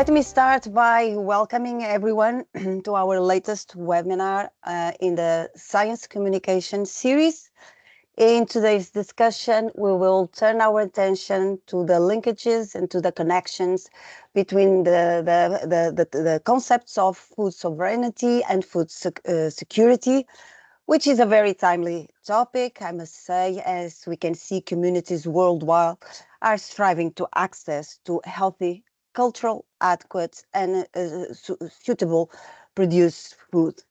Let me start by welcoming everyone to our latest webinar in the Science Communication series. In today's discussion, we will turn our attention to the linkages and to the connections between the concepts of food sovereignty and food security, which is a very timely topic, I must say, as we can see communities worldwide are striving to access to healthy, cultural, adequate, and suitable produced food.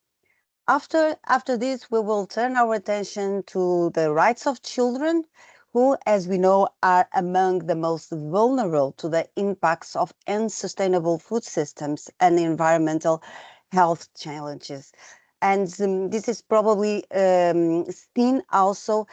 After this, we will turn our attention to the rights of children, who, as we know, are among the most vulnerable to the impacts of unsustainable food systems and environmental health challenges. And this is probably seen also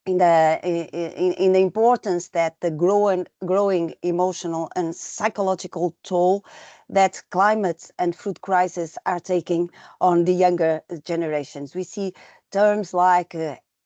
in the importance that the growing emotional and psychological toll that climate and food crisis are taking on the younger generations. We see terms like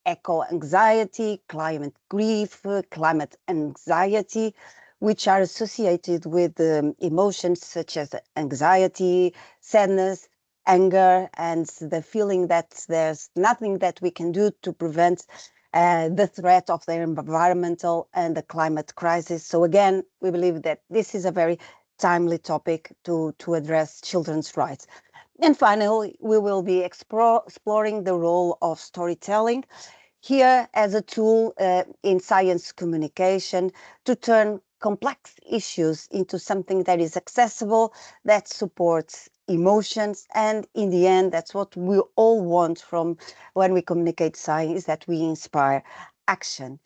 eco-anxiety, climate grief, climate anxiety, which are associated with emotions such as anxiety, sadness, anger, and the feeling that there's nothing that we can do to prevent the threat of the environmental and the climate crisis. So again, we believe that this is a very timely topic to address children's rights. And finally, we will be exploring the role of storytelling here as a tool in science communication to turn complex issues into something that is accessible, that supports emotions, and in the end, that's what we all want from when we communicate science, is that we inspire action.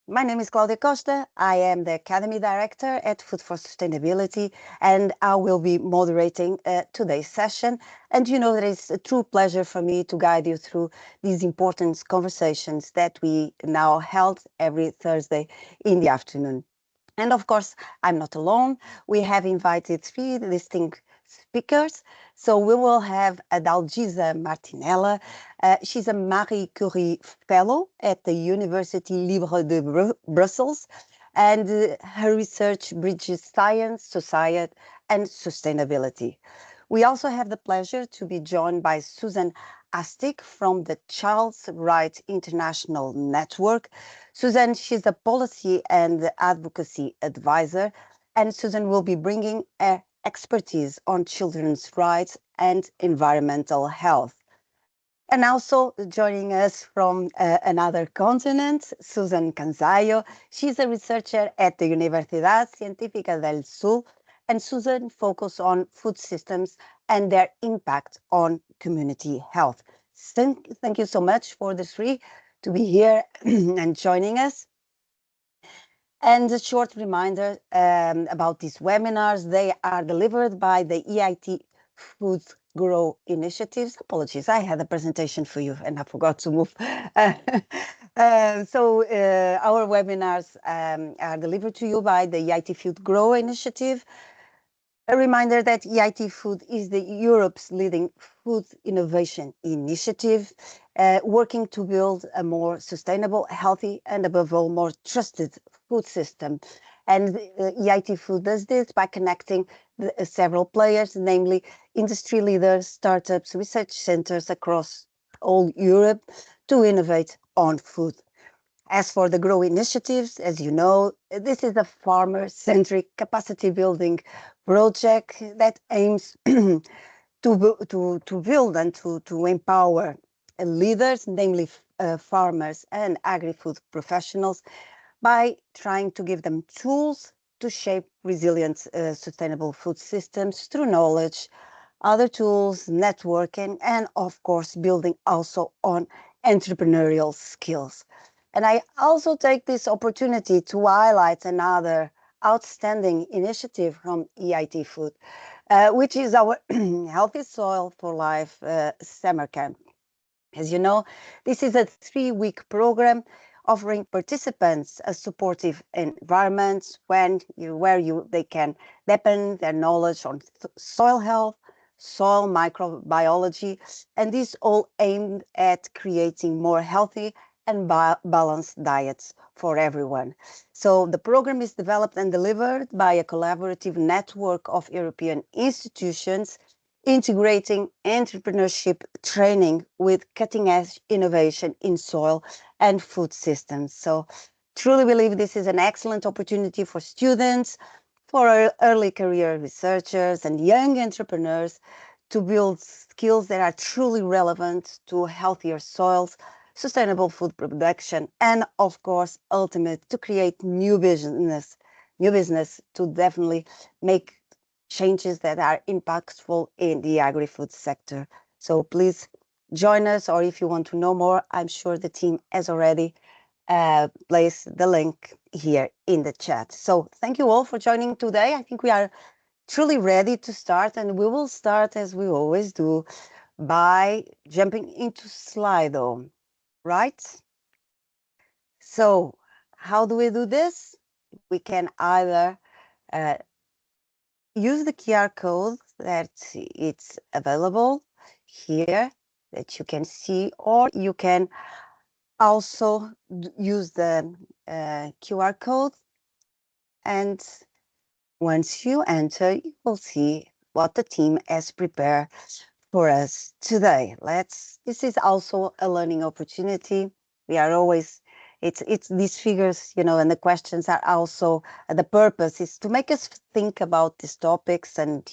My name is Claudia Costa. I am the Academy Director at Food for Sustainability, and I will be moderating today's session. And you know that it's a true pleasure for me to guide you through these important conversations that we now held every Thursday in the afternoon. And of course, I'm not alone. We have invited three distinct speakers. So we will have Adalgisa Martinelli. She's a Marie Curie Fellow at the Université Libre de Brussels, and her research bridges science, society, and sustainability. We also have the pleasure to be joined by Suzanne Astic from the Child's Rights International Network. Suzanne, she's a policy and advocacy advisor, and Suzanne will be bringing expertise on children's rights and environmental health. And also joining us from another continent, Suzanne Canzio. She's a researcher at the Universidad, Científica del Sur, and Suzanne focuses on food systems and their impact on community health. Thank you so much for the three to be here and joining us. And a short reminder about these webinars. They are delivered by the EIT Food Grow Initiatives. Apologies, I had a presentation for you and I forgot to move. So our webinars are delivered to you by the EIT Food Grow Initiative. A reminder that EIT Food is the Europe's leading food innovation initiative, working to build a more sustainable, healthy, and above all, more trusted food system. And EIT Food does this by connecting several players, namely industry leaders, startups, research centers across all Europe to innovate on food. As for the Grow initiatives, as you know, this is a farmer-centric capacity building project that aims to build and to empower leaders, namely farmers and agri-food professionals, by trying to give them tools to shape resilient, sustainable food systems through knowledge, other tools, networking, and of course, building also on entrepreneurial skills. And I also take this opportunity to highlight another outstanding initiative from EIT Food, which is our Healthy Soil for Life summer camp. As you know, this is a 3-week program offering participants a supportive environment where they can deepen their knowledge on soil health, soil microbiology, and this all aimed at creating more healthy and balanced diets for everyone. So the program is developed and delivered by a collaborative network of European institutions integrating entrepreneurship training with cutting-edge innovation in soil and food systems. So truly believe this is an excellent opportunity for students, for early career researchers and young entrepreneurs to build skills that are truly relevant to healthier soils, sustainable food production, and of course, ultimate to create new business to definitely make changes that are impactful in the agri-food sector. So please join us, or if you want to know more, I'm sure the team has already placed the link here in the chat. So thank you all for joining today. I think we are truly ready to start, and we will start as we always do by jumping into Slido, right? So how do we do this? We can either use the QR code that it's available here that you can see, or you can also use the QR code, and once you enter, you will see what the team has prepared for us today. This is also a learning opportunity. We are always, it's these figures, and the questions are also, the purpose is to make us think about these topics and,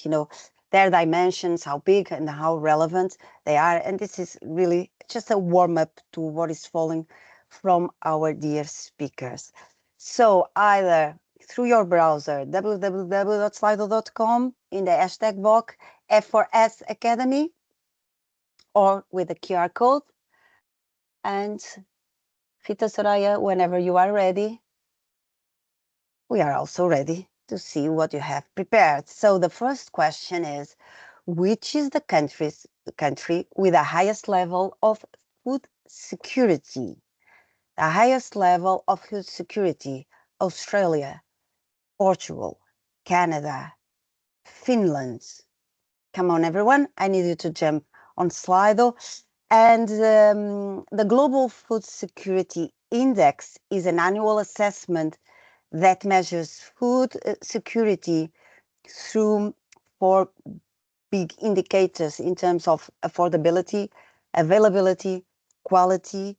their dimensions, how big and how relevant they are. And this is really just a warm up to what is falling from our dear speakers. So either through your browser, www.slido.com, in the hashtag box, F4S Academy, or with the QR code. And Rita Soraya, whenever you are ready, we are also ready to see what you have prepared. So the first question is, which is the country with the highest level of food security? The highest level of food security: Australia, Portugal, Canada, Finland. Come on, everyone. I need you to jump on Slido. And the Global Food Security Index is an annual assessment that measures food security through 4 big indicators in terms of affordability, availability, quality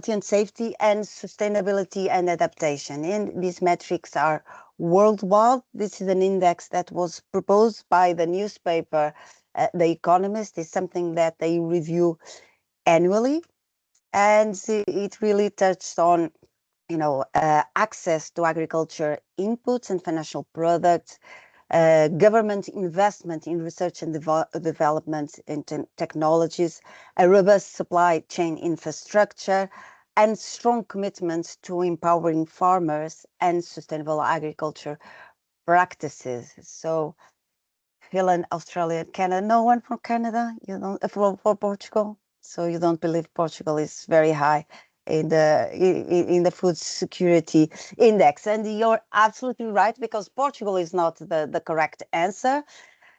and safety, and sustainability and adaptation. And these metrics are worldwide. This is an index that was proposed by the newspaper The Economist. Is something that they review annually, and it really touched on access to agriculture inputs and financial products, government investment in research and development in technologies, a robust supply chain infrastructure, and strong commitments to empowering farmers and sustainable agriculture practices. So Finland, Australia, Canada. No one from Canada? You don't for Portugal? So you don't believe Portugal is very high in the food security index? And you're absolutely right, because Portugal is not the correct answer.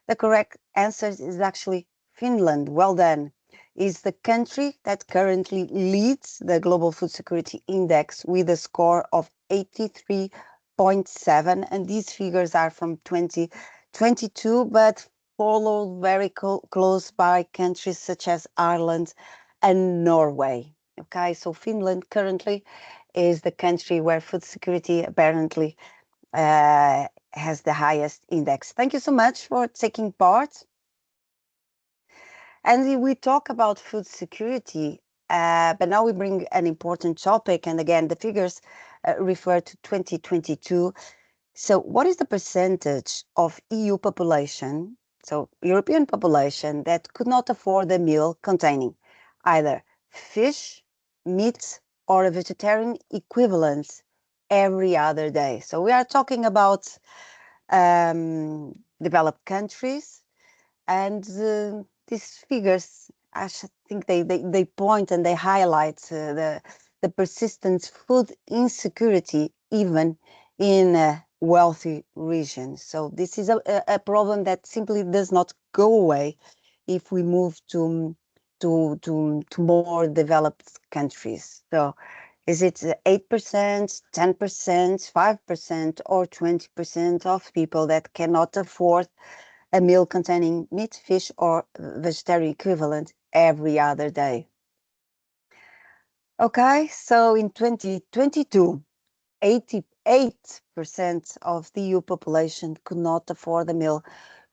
The correct answer is actually Finland. Well done. Is the country that currently leads the Global Food Security Index with a score of 83.7, and these figures are from 2022, but followed very close by countries such as Ireland and Norway. Okay, so Finland currently is the country where food security apparently has the highest index. Thank you so much for taking part. And we talk about food security, but now we bring an important topic. And again, the figures refer to 2022. So what is the percentage of EU population, so European population, that could not afford a meal containing either fish, meat, or a vegetarian equivalent every other day? So we are talking about developed countries, and these figures, I think they point and they highlight the persistent food insecurity even in wealthy regions. So this is a problem that simply does not go away if we move to to more developed countries. So is it 8%, 10%, 5%, or 20% of people that cannot afford a meal containing meat, fish, or vegetarian equivalent every other day? Okay, so in 2022, 88% of the EU population could not afford a meal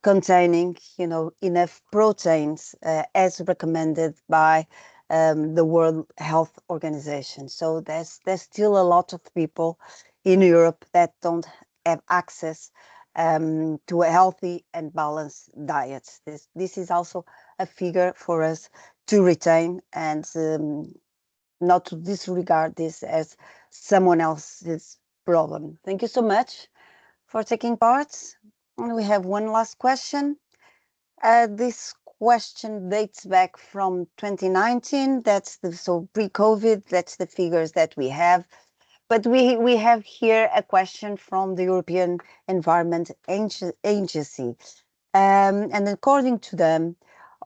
containing, enough proteins as recommended by the World Health Organization. So there's still a lot of people in Europe that don't have access to a healthy and balanced diet. This is also a figure for us to retain and not to disregard this as someone else's problem. Thank you so much for taking part. And we have one last question. This question dates back from 2019. So pre-COVID. That's the figures that we have. But we have here a question from the European Environment Agency, and according to them,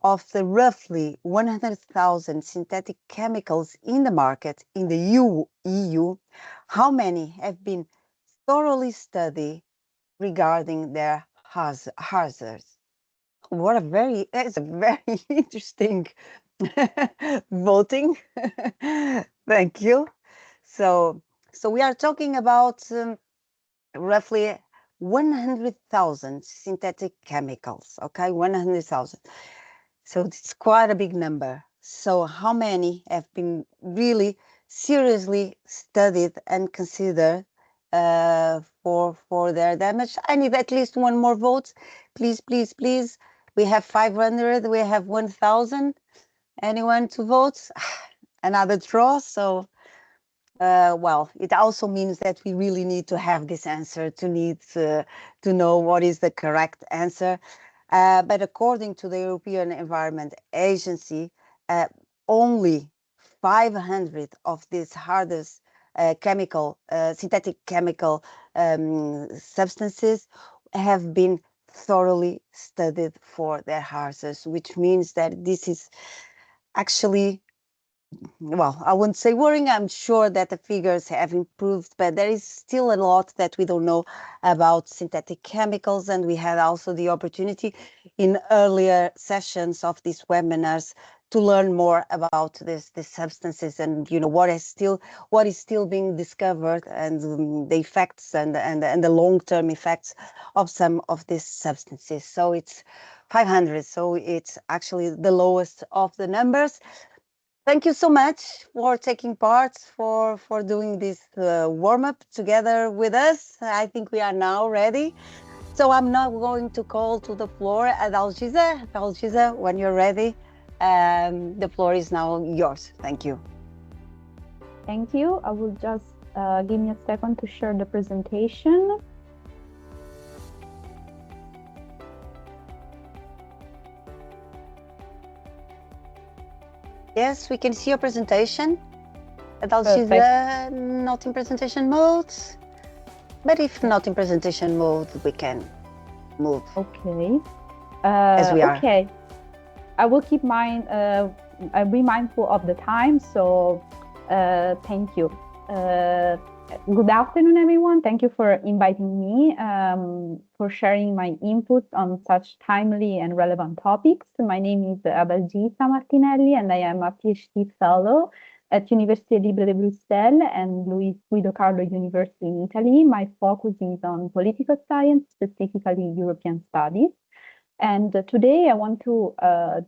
of the roughly 100,000 synthetic chemicals in the market in the EU, how many have been thoroughly studied regarding their hazards? That's a very interesting voting. Thank you. So we are talking about roughly 100,000 synthetic chemicals. Okay, 100,000. So it's quite a big number. So how many have been really seriously studied and considered for their damage? I need at least one more vote. Please, please, please. We have 500. We have 1,000. Anyone to vote? Another draw. So, well, it also means that we really need to have this answer to know what is the correct answer. But according to the European Environment Agency, only 500 of these hardest synthetic chemical substances have been thoroughly studied for their hazards, which means that this is actually, well, I wouldn't say worrying. I'm sure that the figures have improved, but there is still a lot that we don't know about synthetic chemicals. And we had also the opportunity in earlier sessions of these webinars to learn more about these substances and what is still being discovered, and the effects and the long-term effects of some of these substances. So it's 500. So it's actually the lowest of the numbers. Thank you so much for taking part, for doing this warm-up together with us. I think we are now ready. So I'm now going to call to the floor Adalgisa. Adalgisa, when you're ready, the floor is now yours. Thank you. Thank you. I will just give me a second to share the presentation. Yes, we can see your presentation. Adalgisa, not in presentation mode. But if not in presentation mode, we can move. Okay. As we are. Okay. I will keep mine. I'll be mindful of the time. So thank you. Good afternoon, everyone. Thank you for inviting me, for sharing my input on such timely and relevant topics. My name is Adalgisa Martinelli, and I am a PhD fellow at Université Libre de Bruxelles and Luis Guido Carlo University in Italy. My focus is on political science, specifically European studies. And today I want to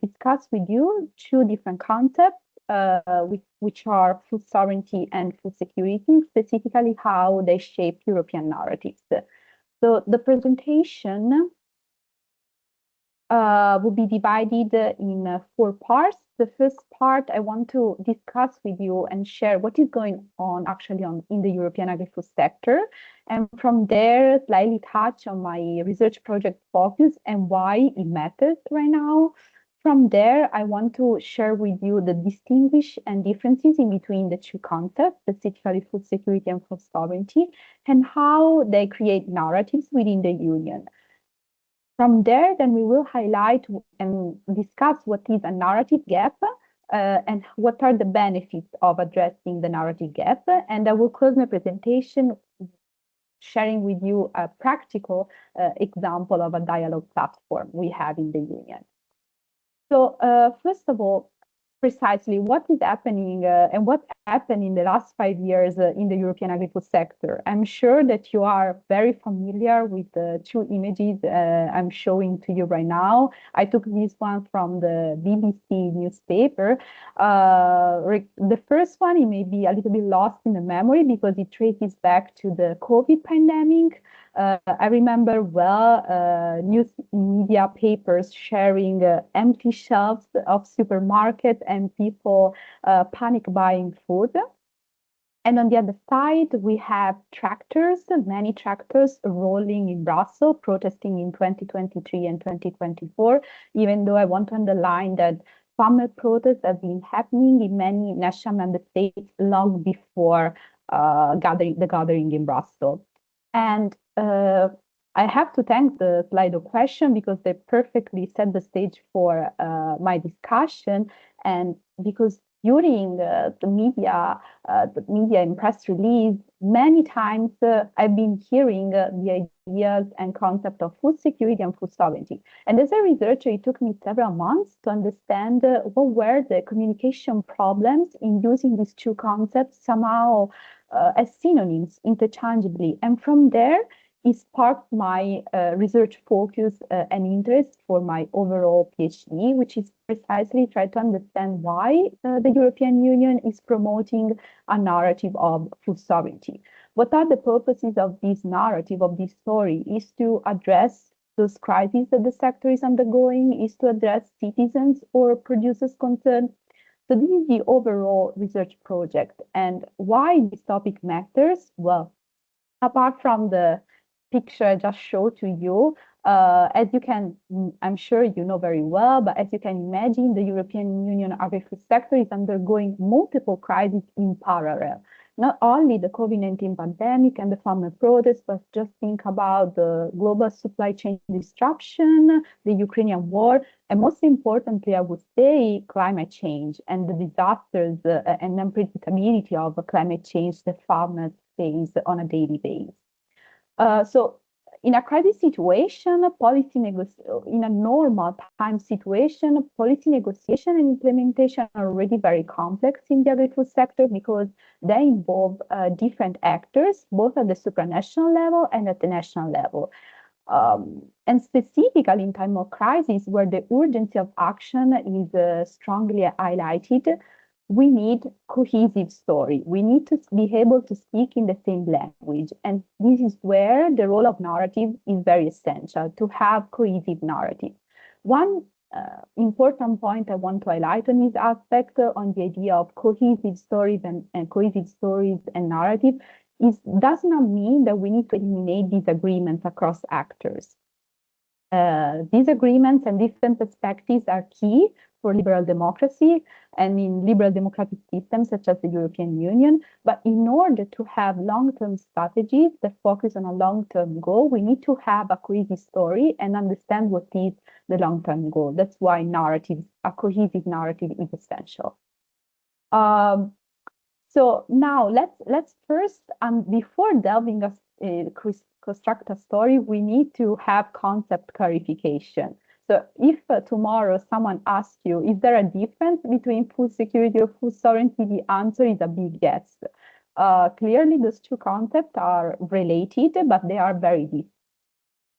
discuss with you two different concepts, which are food sovereignty and food security, specifically how they shape European narratives. So the presentation will be divided in 4 parts. The first part, I want to discuss with you and share what is going on actually in the European agri-food sector. And from there, slightly touch on my research project focus and why it matters right now. From there, I want to share with you the distinguish and differences in between the two concepts, specifically food security and food sovereignty, and how they create narratives within the Union. From there, then we will highlight and discuss what is a narrative gap and what are the benefits of addressing the narrative gap. And I will close my presentation sharing with you a practical example of a dialogue platform we have in the Union. So first of all, precisely what is happening and what happened in the last 5 years in the European agri-food sector. I'm sure that you are very familiar with the two images I'm showing to you right now. I took this one from the BBC newspaper. The first one, it may be a little bit lost in the memory because it traces back to the COVID pandemic. I remember well news media papers sharing empty shelves of supermarkets and people panic buying food. And on the other side, we have tractors, many tractors rolling in Brussels, protesting in 2023 and 2024, even though I want to underline that farmer protests have been happening in many national member states long before the gathering in Brussels. And I have to thank the Slido question because they perfectly set the stage for my discussion. And because during the media and press release, many times I've been hearing the ideas and concept of food security and food sovereignty. And as a researcher, it took me several months to understand what were the communication problems in using these two concepts somehow as synonyms interchangeably. And from there, it sparked my research focus and interest for my overall PhD, which is precisely try to understand why the European Union is promoting a narrative of food sovereignty. What are the purposes of this narrative, of this story, is to address those crises that the sector is undergoing, is to address citizens or producers' concerns. So this is the overall research project. And why this topic matters? Well, apart from the picture I just showed to you, as you can, I'm sure you know very well, but as you can imagine, the European Union agri-food sector is undergoing multiple crises in parallel. Not only the COVID-19 pandemic and the farmer protests, but just think about the global supply chain disruption, the Ukrainian war, and most importantly, I would say climate change and the disasters and unpredictability of climate change that farmers face on a daily basis. So in a crisis situation, in a normal time situation, policy negotiation and implementation are already very complex in the agri-food sector because they involve different actors, both at the supranational level and at the national level. And specifically in time of crisis, where the urgency of action is strongly highlighted, we need cohesive story. We need to be able to speak in the same language. And this is where the role of narrative is very essential, to have cohesive narrative. One important point I want to highlight on this aspect on the idea of cohesive stories and cohesive stories and narrative does not mean that we need to eliminate disagreements across actors. Disagreements and different perspectives are key for liberal democracy and in liberal democratic systems such as the European Union. But in order to have long-term strategies that focus on a long-term goal, we need to have a cohesive story and understand what is the long-term goal. That's why a cohesive narrative is essential. So now let's first, before delving construct a story, we need to have concept clarification. So if tomorrow someone asks you, is there a difference between food security or food sovereignty? The answer is a big yes. Clearly, those two concepts are related, but they are very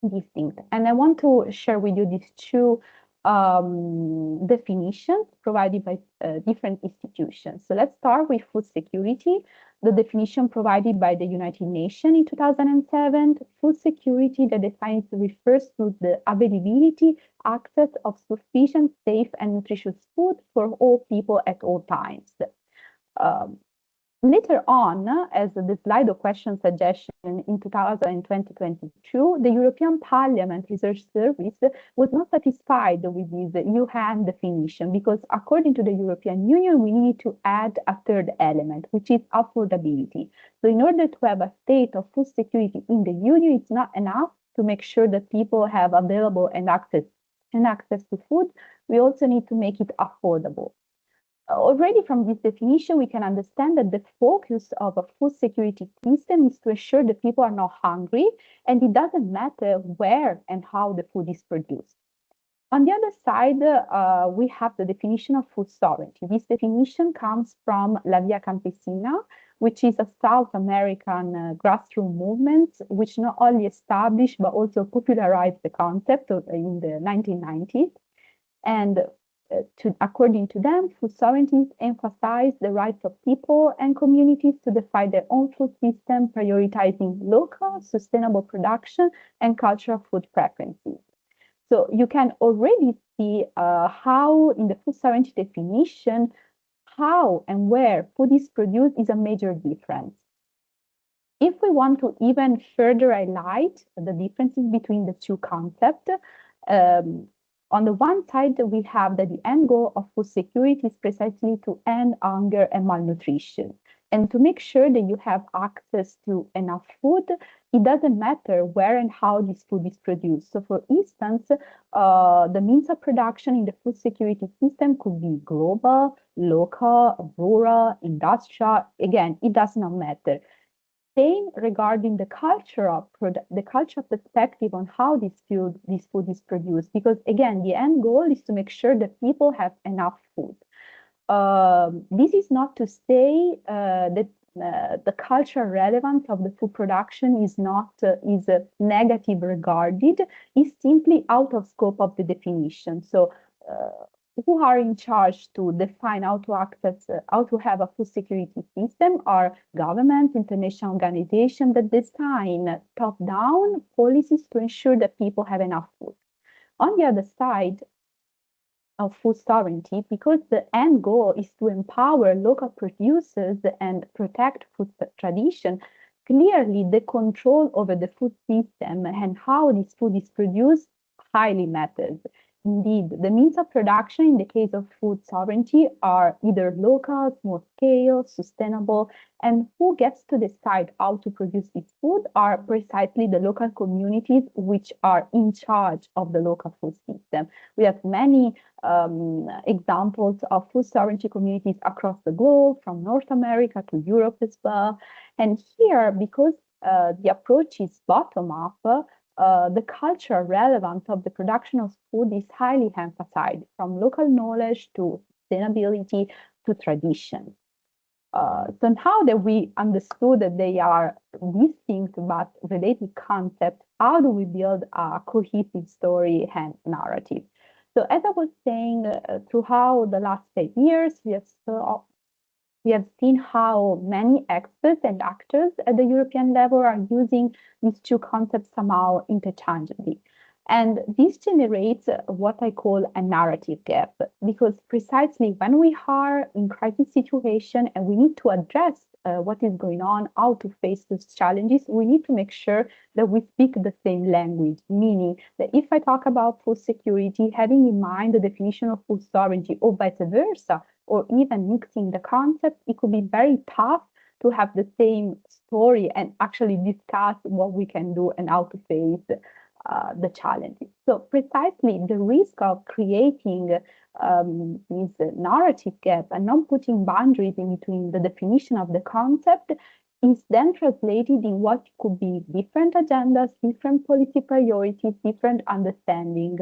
distinct. And I want to share with you these two definitions provided by different institutions. So let's start with food security. The definition provided by the United Nations in 2007, food security that defines refers to the availability, access of sufficient, safe, and nutritious food for all people at all times. Later on, as the Slido question suggestion in 2022, the European Parliament Research Service was not satisfied with this EU-hand definition because according to the European Union, we need to add a third element, which is affordability. So in order to have a state of food security in the Union, it's not enough to make sure that people have available and access to food. We also need to make it affordable. Already from this definition, we can understand that the focus of a food security system is to ensure that people are not hungry, and it doesn't matter where and how the food is produced. On the other side, we have the definition of food sovereignty. This definition comes from La Via Campesina, which is a South American grassroots movement, which not only established but also popularized the concept in the 1990s. And according to them, food sovereignty emphasizes the rights of people and communities to define their own food system, prioritizing local, sustainable production and cultural food preferences. So you can already see how in the food sovereignty definition, how and where food is produced is a major difference. If we want to even further highlight the differences between the two concepts, on the one side, we have that the end goal of food security is precisely to end hunger and malnutrition. And to make sure that you have access to enough food, it doesn't matter where and how this food is produced. So for instance, the means of production in the food security system could be global, local, rural, industrial. Again, it does not matter. Same regarding the cultural perspective on how this food is produced, because again, the end goal is to make sure that people have enough food. This is not to say that the cultural relevance of the food production is not negative regarded. It's simply out of scope of the definition. So who are in charge to define how to access, how to have a food security system are governments, international organizations that design top-down policies to ensure that people have enough food. On the other side of food sovereignty, because the end goal is to empower local producers and protect food tradition, clearly the control over the food system and how this food is produced highly matters. Indeed, the means of production in the case of food sovereignty are either local, small scale, sustainable, and who gets to decide how to produce this food are precisely the local communities which are in charge of the local food system. We have many examples of food sovereignty communities across the globe, from North America to Europe as well. And here, because the approach is bottom-up, the cultural relevance of the production of food is highly emphasized, from local knowledge to sustainability to tradition. So now that we understood that they are distinct but related concepts, how do we build a cohesive story and narrative? So as I was saying, throughout the last 5 years, we have seen how many experts and actors at the European level are using these two concepts somehow interchangeably. And this generates what I call a narrative gap, because precisely when we are in crisis situation and we need to address what is going on, how to face those challenges, we need to make sure that we speak the same language, meaning that if I talk about food security, having in mind the definition of food sovereignty or vice versa, or even mixing the concepts, it could be very tough to have the same story and actually discuss what we can do and how to face the challenges. So precisely the risk of creating this narrative gap and not putting boundaries in between the definition of the concept is then translated in what could be different agendas, different policy priorities, different understanding.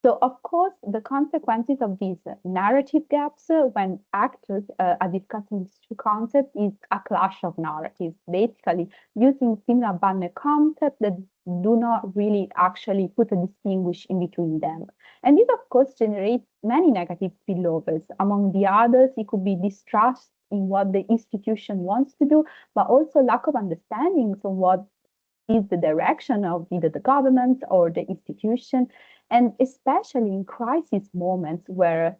So, of course, the consequences of these narrative gaps when actors are discussing these two concepts is a clash of narratives, basically using similar banner concepts that do not really actually put a distinguish in between them. And this, of course, generates many negative spillovers. Among the others, it could be distrust in what the institution wants to do, but also lack of understanding on what is the direction of either the government or the institution. And especially in crisis moments where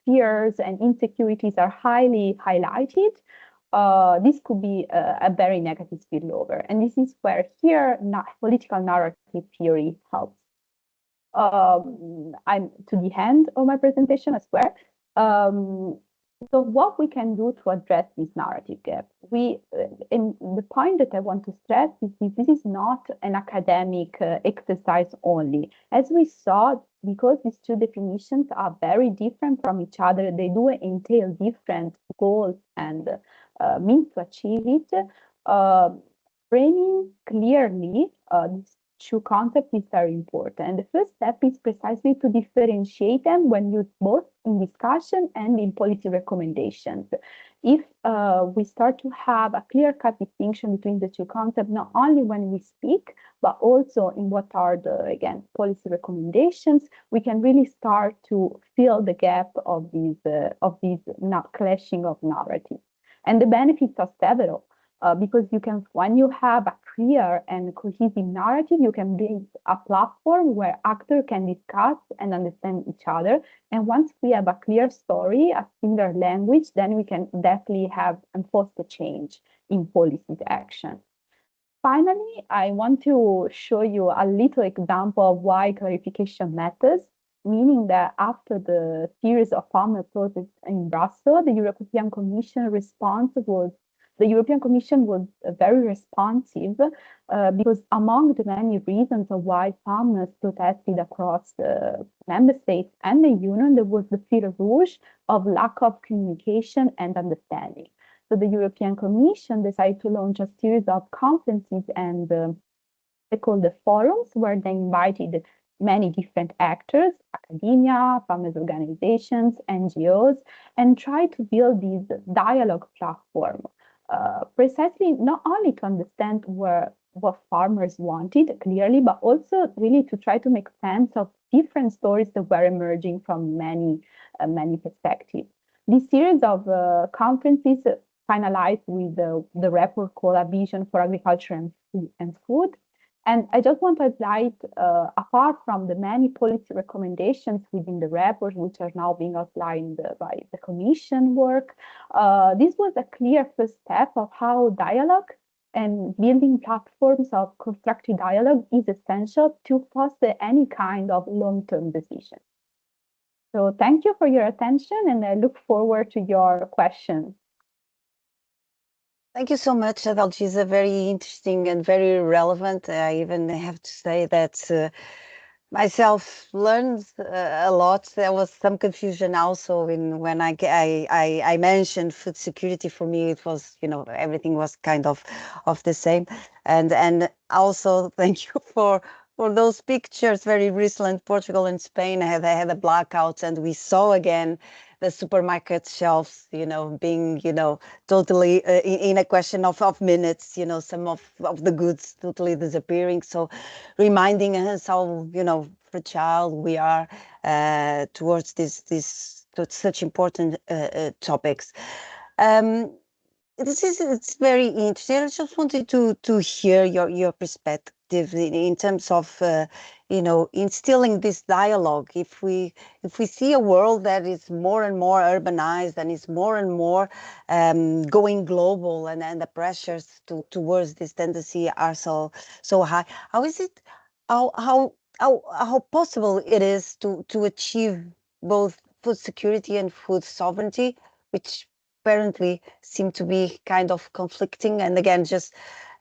fears and insecurities are highly highlighted, this could be a very negative spillover. And this is where here political narrative theory helps. I'm to the end of my presentation, I swear. So what we can do to address this narrative gap? And the point that I want to stress is this is not an academic exercise only. As we saw, because these two definitions are very different from each other, they do entail different goals and means to achieve it. Uh, Framing clearly these two concepts is very important. And the first step is precisely to differentiate them when used both in discussion and in policy recommendations. If we start to have a clear-cut distinction between the two concepts, not only when we speak, but also in what are the, again, policy recommendations, we can really start to fill the gap of these not clashing of narratives. And the benefits are several. Because you can, when you have a clear and cohesive narrative, you can build a platform where actors can discuss and understand each other. And once we have a clear story, a similar language, then we can definitely have and foster change in policy action. Finally, I want to show you a little example of why clarification matters, meaning that after the series of farmer protests in Brussels, the European Commission was very responsive because among the many reasons of why farmers protested across the member states and the union, there was the fil rouge of lack of communication and understanding. So the European Commission decided to launch a series of conferences and they called the forums, where they invited many different actors, academia, farmers organizations, NGOs, and tried to build this dialogue platform. Precisely not only to understand what farmers wanted clearly, but also really to try to make sense of different stories that were emerging from many perspectives. This series of conferences finalized with the report called A Vision for Agriculture and Food. And I just want to highlight, apart from the many policy recommendations within the report, which are now being outlined by the Commission work, this was a clear first step of how dialogue and building platforms of constructive dialogue is essential to foster any kind of long-term decision. So thank you for your attention, and I look forward to your questions. Thank you so much, Adalgisa. Very interesting and very relevant. I even have to say that myself learned a lot. There was some confusion also when I mentioned food security. For me, it was, everything was kind of the same. And also thank you for those pictures. Very recent, Portugal and Spain had a blackout, and we saw again the supermarket shelves, being, totally in a question of minutes, some of the goods totally disappearing. So reminding us how, fragile we are towards such important topics. It's very interesting. I just wanted to hear your perspective in terms of instilling this dialogue. If we see a world that is more and more urbanized and is more and more going global, and the pressures towards this tendency are so high, how is it how possible it is to achieve both food security and food sovereignty, which apparently seem to be kind of conflicting? And again, just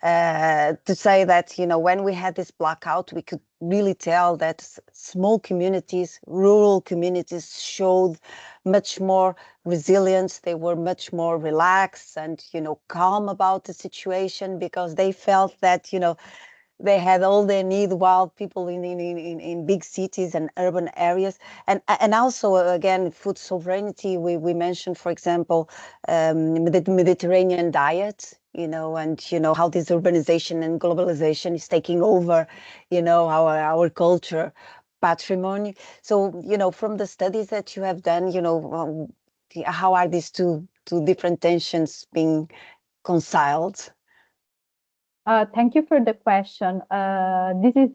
to say that, when we had this blackout, we could really tell that small communities, rural communities, showed much more resilience. They were much more relaxed and, calm about the situation, because they felt that, they had all they need, while people in big cities and urban areas. And also, again, food sovereignty, we mentioned, for example, the Mediterranean diet, and how this urbanization and globalization is taking over, our culture patrimony. So, from the studies that you have done, how are these two different tensions being conciled? Thank you for the question. This is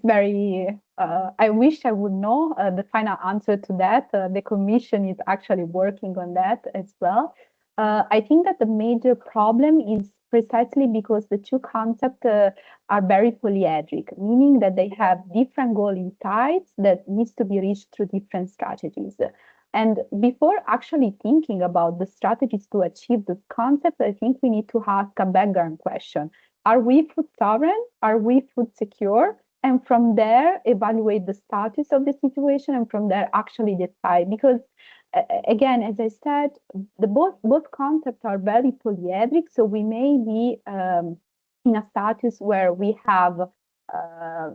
very. I wish I would know the final answer to that. The Commission is actually working on that as well. I think that the major problem is precisely because the two concepts are very polyedric, meaning that they have different goal insights that needs to be reached through different strategies. And before actually thinking about the strategies to achieve this concept, I think we need to ask a background question. Are we food sovereign? Are we food secure? And from there, evaluate the status of the situation, and from there, actually decide. Because again, as I said, both concepts are very polyhedric. So we may be in a status where we have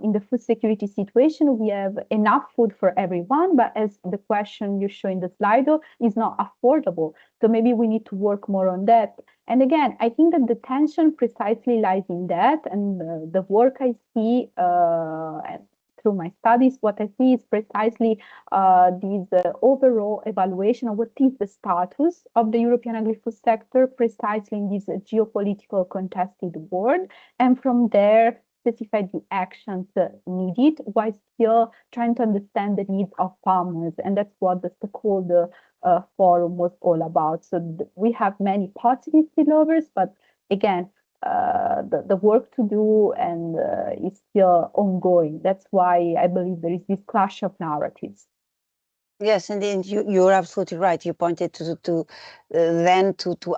in the food security situation, we have enough food for everyone, but as the question you show in the slide is not affordable. So maybe we need to work more on that. And again, I think that the tension precisely lies in that. And the work I see through my studies, what I see is precisely this overall evaluation of what is the status of the European agri-food sector, precisely in this geopolitical contested world. And from there, specify the actions needed while still trying to understand the needs of farmers. And that's what the stakeholder forum was all about. So we have many positive spillovers, but again, the work to do and is still ongoing. That's why I believe there is this clash of narratives. Yes, indeed, you're absolutely right. You pointed to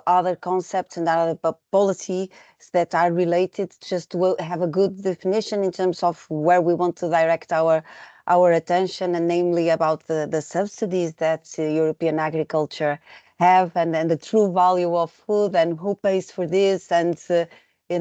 other concepts and other policies that are related, just to have a good definition in terms of where we want to direct our attention, and namely about the subsidies that European agriculture have, and the true value of food, and who pays for this, and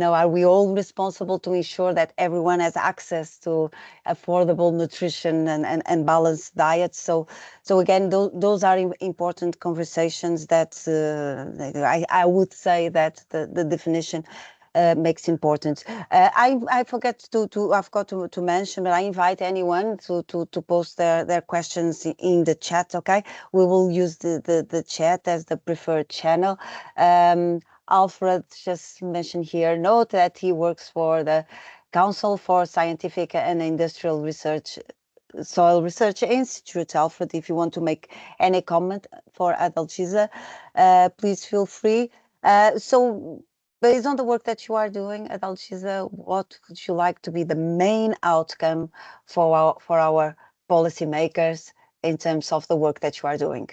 are we all responsible to ensure that everyone has access to affordable nutrition and balanced diets? So again, those are important conversations that I would say that the definition makes important. I forgot to mention, but I invite anyone to post their questions in the chat. Okay, we will use the chat as the preferred channel. Alfred just mentioned here, note that he works for the Council for Scientific and Industrial Research, Soil Research Institute. Alfred, if you want to make any comment for Adalgisa, please feel free. So based on the work that you are doing at Adalgisa, what would you like to be the main outcome for our policymakers in terms of the work that you are doing?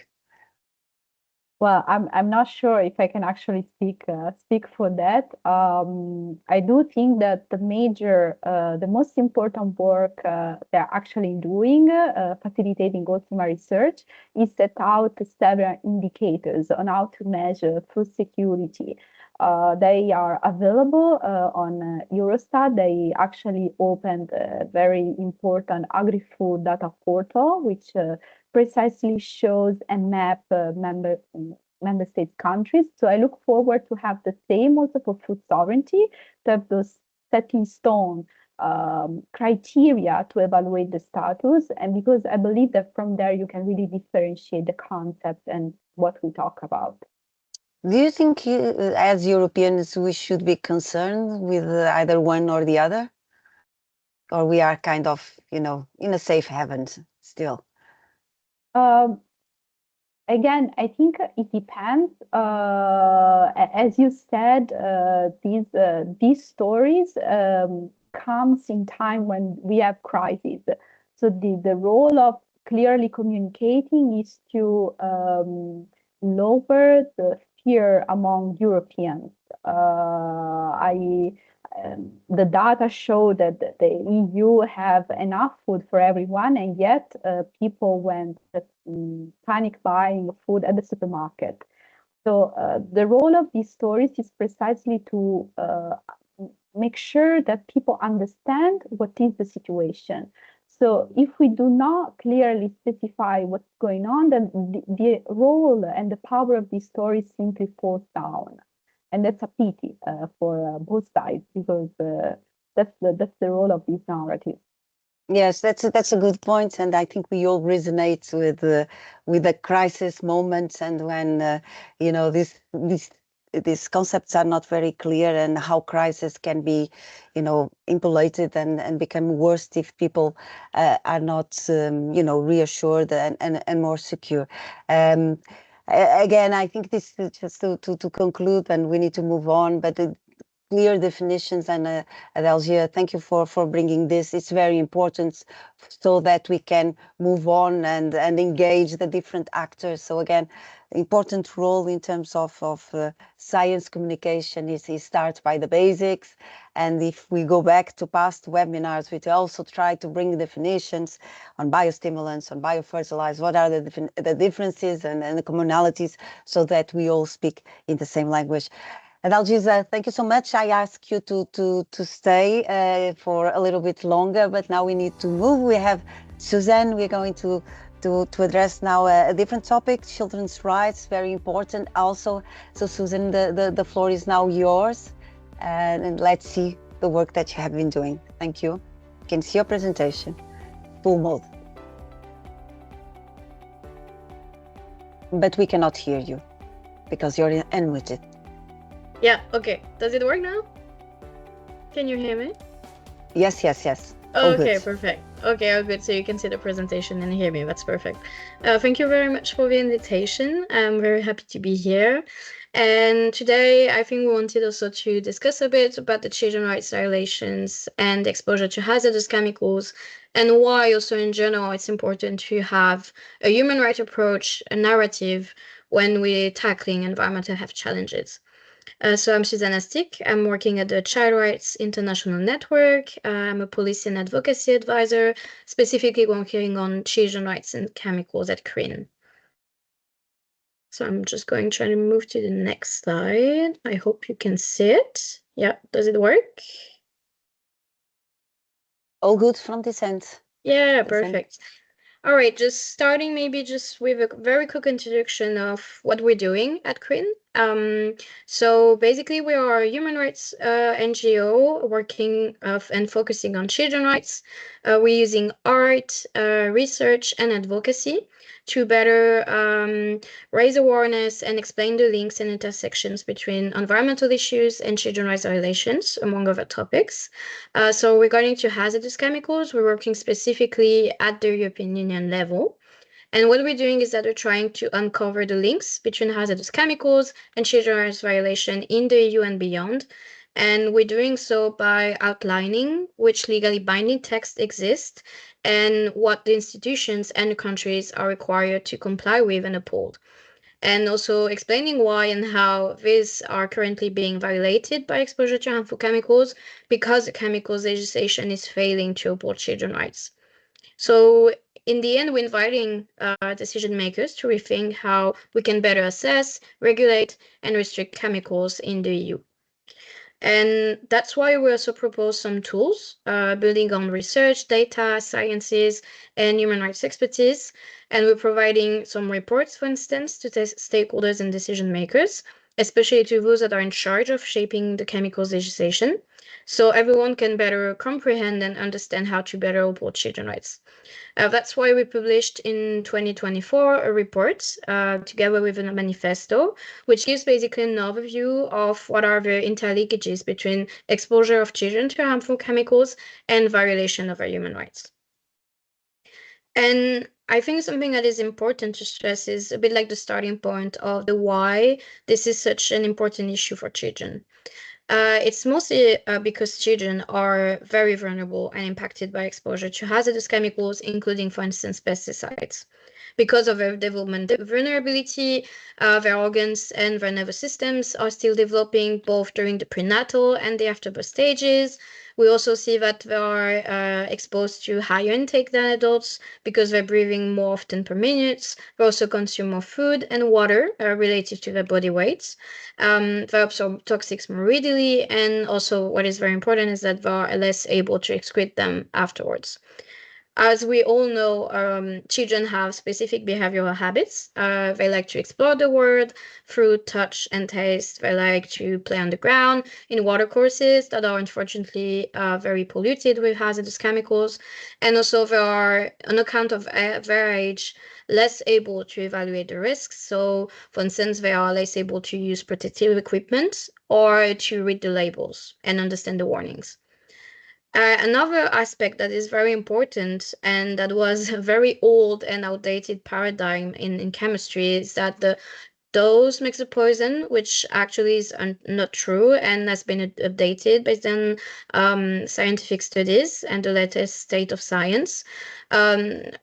Well, I'm not sure if I can actually speak for that. I do think that the most important work they're actually doing, facilitating also my research, is set out several indicators on how to measure food security. They are available on Eurostat. They actually opened a very important agri-food data portal, which precisely shows and map member state countries. So I look forward to have the same also for food sovereignty, to have those set in stone criteria to evaluate the status. And because I believe that from there you can really differentiate the concept and what we talk about. Do you think as Europeans we should be concerned with either one or the other? Or we are kind of, in a safe haven still? Again, I think it depends. As you said, these stories comes in time when we have crises. So the role of clearly communicating is to lower the fear among Europeans. The data show that the EU have enough food for everyone, and yet people went panic buying food at the supermarket. So the role of these stories is precisely to make sure that people understand what is the situation. So if we do not clearly specify what's going on, then the role and the power of these stories simply falls down. And that's a pity for both sides, because that's the role of these narratives. Yes, that's a good point, and I think we all resonate with the crisis moments, and when these concepts are not very clear, and how crisis can be implemented and become worse if people are not reassured and more secure. Again, I think this is just to conclude, and we need to move on, but clear definitions. And Adalgisa, thank you for bringing this. It's very important so that we can move on and engage the different actors. So again, important role in terms of science communication is start by the basics. And if we go back to past webinars, we also try to bring definitions on biostimulants, on biofertilizers, what are the differences and the commonalities, so that we all speak in the same language. Adalgisa, thank you so much. I ask you to stay for a little bit longer, but now we need to move. We have Suzanne. We're going to address now a different topic, children's rights, very important also. So Suzanne, the floor is now yours, and let's see the work that you have been doing. Thank you. You can see your presentation, full mode. But we cannot hear you because you're unmuted. Yeah, okay. Does it work now? Can you hear me? Yes. Okay, perfect. Okay, all good. So you can see the presentation and hear me. That's perfect. Thank you very much for the invitation. I'm very happy to be here. And today, I think we wanted also to discuss a bit about the children's rights violations and exposure to hazardous chemicals, and why also in general it's important to have a human rights approach, a narrative, when we're tackling environmental health challenges. So I'm Suzanne Astic. I'm working at the Child Rights International Network. I'm a policy and advocacy advisor, specifically working on children's rights and chemicals at CRIN. So I'm just going to try to move to the next slide. I hope you can see it. Yeah, does it work? All good from this end. Yeah, perfect. All right, just starting maybe just with a very quick introduction of what we're doing at CRIN. So basically we are a human rights NGO working and focusing on children's rights. We're using art, research and advocacy to better raise awareness and explain the links and intersections between environmental issues and children's rights violations, among other topics. So regarding to hazardous chemicals, we're working specifically at the European Union level. And what we're doing is that we're trying to uncover the links between hazardous chemicals and children's rights violation in the EU and beyond. And we're doing so by outlining which legally binding texts exist and what the institutions and the countries are required to comply with and uphold. And also explaining why and how these are currently being violated by exposure to harmful chemicals, because the chemicals legislation is failing to uphold children's rights. So in the end, we're inviting decision makers to rethink how we can better assess, regulate, and restrict chemicals in the EU. And that's why we also propose some tools, building on research, data, sciences, and human rights expertise. And we're providing some reports, for instance, to stakeholders and decision makers, especially to those that are in charge of shaping the chemicals legislation, so everyone can better comprehend and understand how to better uphold children's rights. That's why we published in 2024 a report together with a manifesto, which gives basically an overview of what are the interlinkages between exposure of children to harmful chemicals and violation of our human rights. And I think something that is important to stress is a bit like the starting point of the why this is such an important issue for children. It's mostly because children are very vulnerable and impacted by exposure to hazardous chemicals, including, for instance, pesticides. Because of their development vulnerability, their organs and their nervous systems are still developing both during the prenatal and the afterbirth stages. We also see that they are exposed to higher intake than adults because they're breathing more often per minute. They also consume more food and water relative to their body weights. They absorb toxics more readily, and also what is very important is that they are less able to excrete them afterwards. As we all know, children have specific behavioral habits. They like to explore the world through touch and taste. They like to play on the ground in water courses that are unfortunately very polluted with hazardous chemicals. And also they are, on account of their age, less able to evaluate the risks. So, for instance, they are less able to use protective equipment or to read the labels and understand the warnings. Another aspect that is very important and that was a very old and outdated paradigm in chemistry is that the dose makes the poison, which actually is not true and has been updated based on scientific studies and the latest state of science.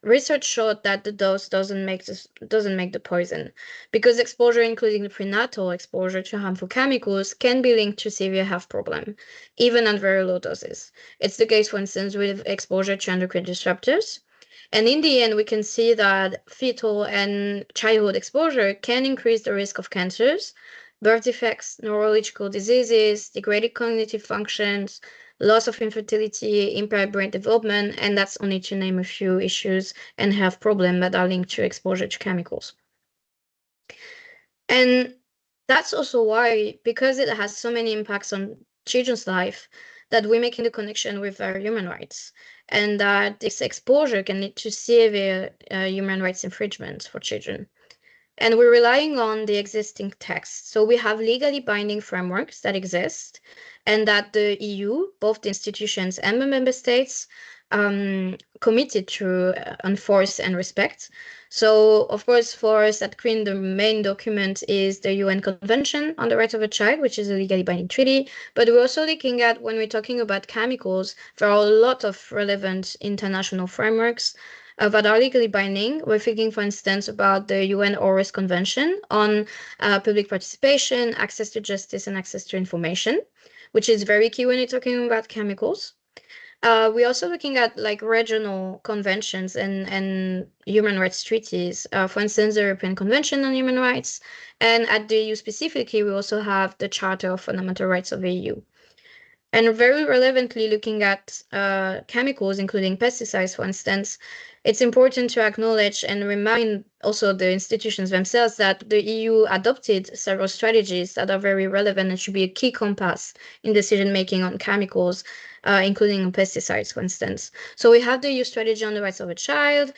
Research showed that the dose doesn't make the poison, because exposure, including the prenatal exposure to harmful chemicals, can be linked to severe health problem, even at very low doses. It's the case, for instance, with exposure to endocrine disruptors. And in the end, we can see that fetal and childhood exposure can increase the risk of cancers, birth defects, neurological diseases, degraded cognitive functions, loss of infertility, impaired brain development, and that's only to name a few issues and health problems that are linked to exposure to chemicals. And that's also why, because it has so many impacts on children's life, that we're making the connection with our human rights, and that this exposure can lead to severe human rights infringements for children. And we're relying on the existing text. So we have legally binding frameworks that exist, and that the EU, both the institutions and the member states, committed to enforce and respect. So, of course, for us at CRIN, the main document is the UN Convention on the Rights of a Child, which is a legally binding treaty. But we're also looking at, when we're talking about chemicals, there are a lot of relevant international frameworks that are legally binding. We're thinking, for instance, about the UN Aarhus Convention on public participation, access to justice, and access to information, which is very key when you're talking about chemicals. We're also looking at like regional conventions and human rights treaties. For instance, the European Convention on Human Rights, and at the EU specifically, we also have the Charter of Fundamental Rights of the EU. And very relevantly, looking at chemicals, including pesticides, for instance, it's important to acknowledge and remind also the institutions themselves that the EU adopted several strategies that are very relevant and should be a key compass in decision-making on chemicals, including pesticides, for instance. So we have the EU strategy on the rights of a child,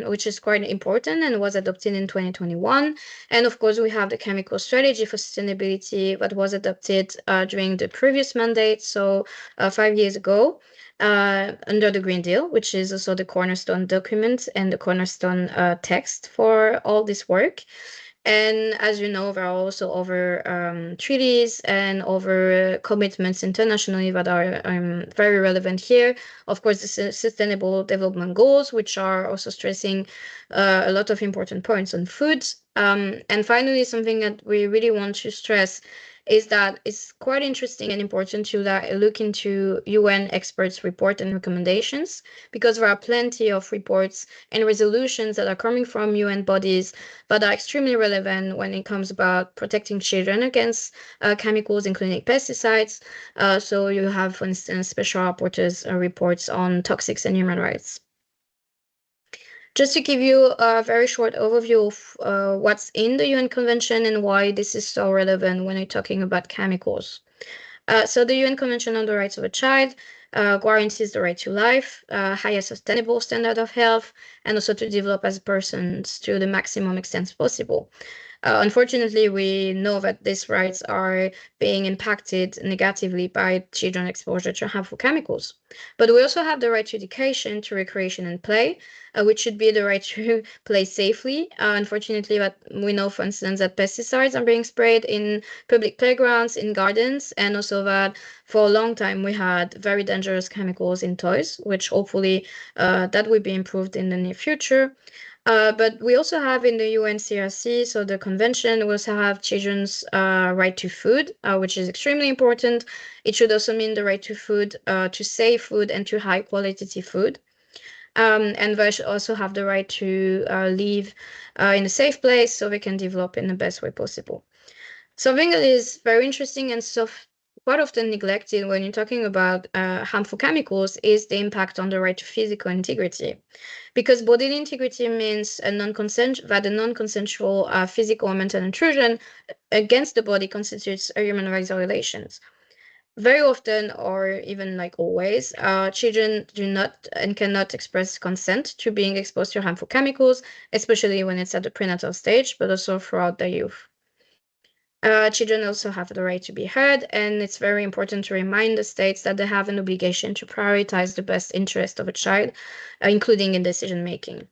which is quite important and was adopted in 2021. And of course, we have the chemical strategy for sustainability that was adopted during the previous mandate, so 5 years ago, under the Green Deal, which is also the cornerstone document and the cornerstone text for all this work. And as you know, there are also other treaties and other commitments internationally that are very relevant here. Of course, the Sustainable Development Goals, which are also stressing a lot of important points on food. And finally, something that we really want to stress is that it's quite interesting and important to look into UN experts' report and recommendations, because there are plenty of reports and resolutions that are coming from UN bodies that are extremely relevant when it comes about protecting children against chemicals, including pesticides. So you have, for instance, special rapporteurs' reports on toxics and human rights. Just to give you a very short overview of what's in the UN Convention and why this is so relevant when you're talking about chemicals. So the UN Convention on the Rights of a Child guarantees the right to life, higher sustainable standard of health, and also to develop as persons to the maximum extent possible. Unfortunately, we know that these rights are being impacted negatively by children's exposure to harmful chemicals. But we also have the right to education, to recreation and play, which should be the right to play safely. Unfortunately, but we know, for instance, that pesticides are being sprayed in public playgrounds, in gardens, and also that for a long time we had very dangerous chemicals in toys, which hopefully that will be improved in the near future. But we also have in the UN CRC, so the convention, we also have children's right to food, which is extremely important. It should also mean the right to food, to safe food and to high quality food. And they should also have the right to live in a safe place so they can develop in the best way possible. Something that is very interesting and quite often neglected when you're talking about harmful chemicals is the impact on the right to physical integrity. Because bodily integrity means that a non-consensual physical or mental intrusion against the body constitutes a human rights violations. Very often, or even like always, children do not and cannot express consent to being exposed to harmful chemicals, especially when it's at the prenatal stage, but also throughout their youth. Children also have the right to be heard, and it's very important to remind the states that they have an obligation to prioritize the best interest of a child, including in decision making.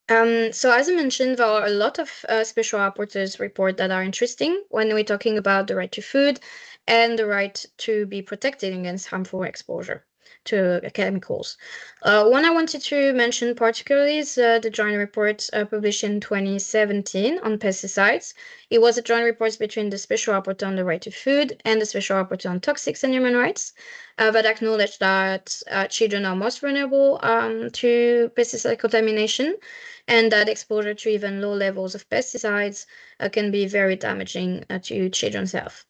So as I mentioned, there are a lot of special rapporteurs report that are interesting when we're talking about the right to food and the right to be protected against harmful exposure to chemicals. One I wanted to mention particularly is the joint report published in 2017 on pesticides. It was a joint report between the special rapporteur on the right to food and the special rapporteur on toxics and human rights that acknowledged that children are most vulnerable to pesticide contamination, and that exposure to even low levels of pesticides can be very damaging to children's health.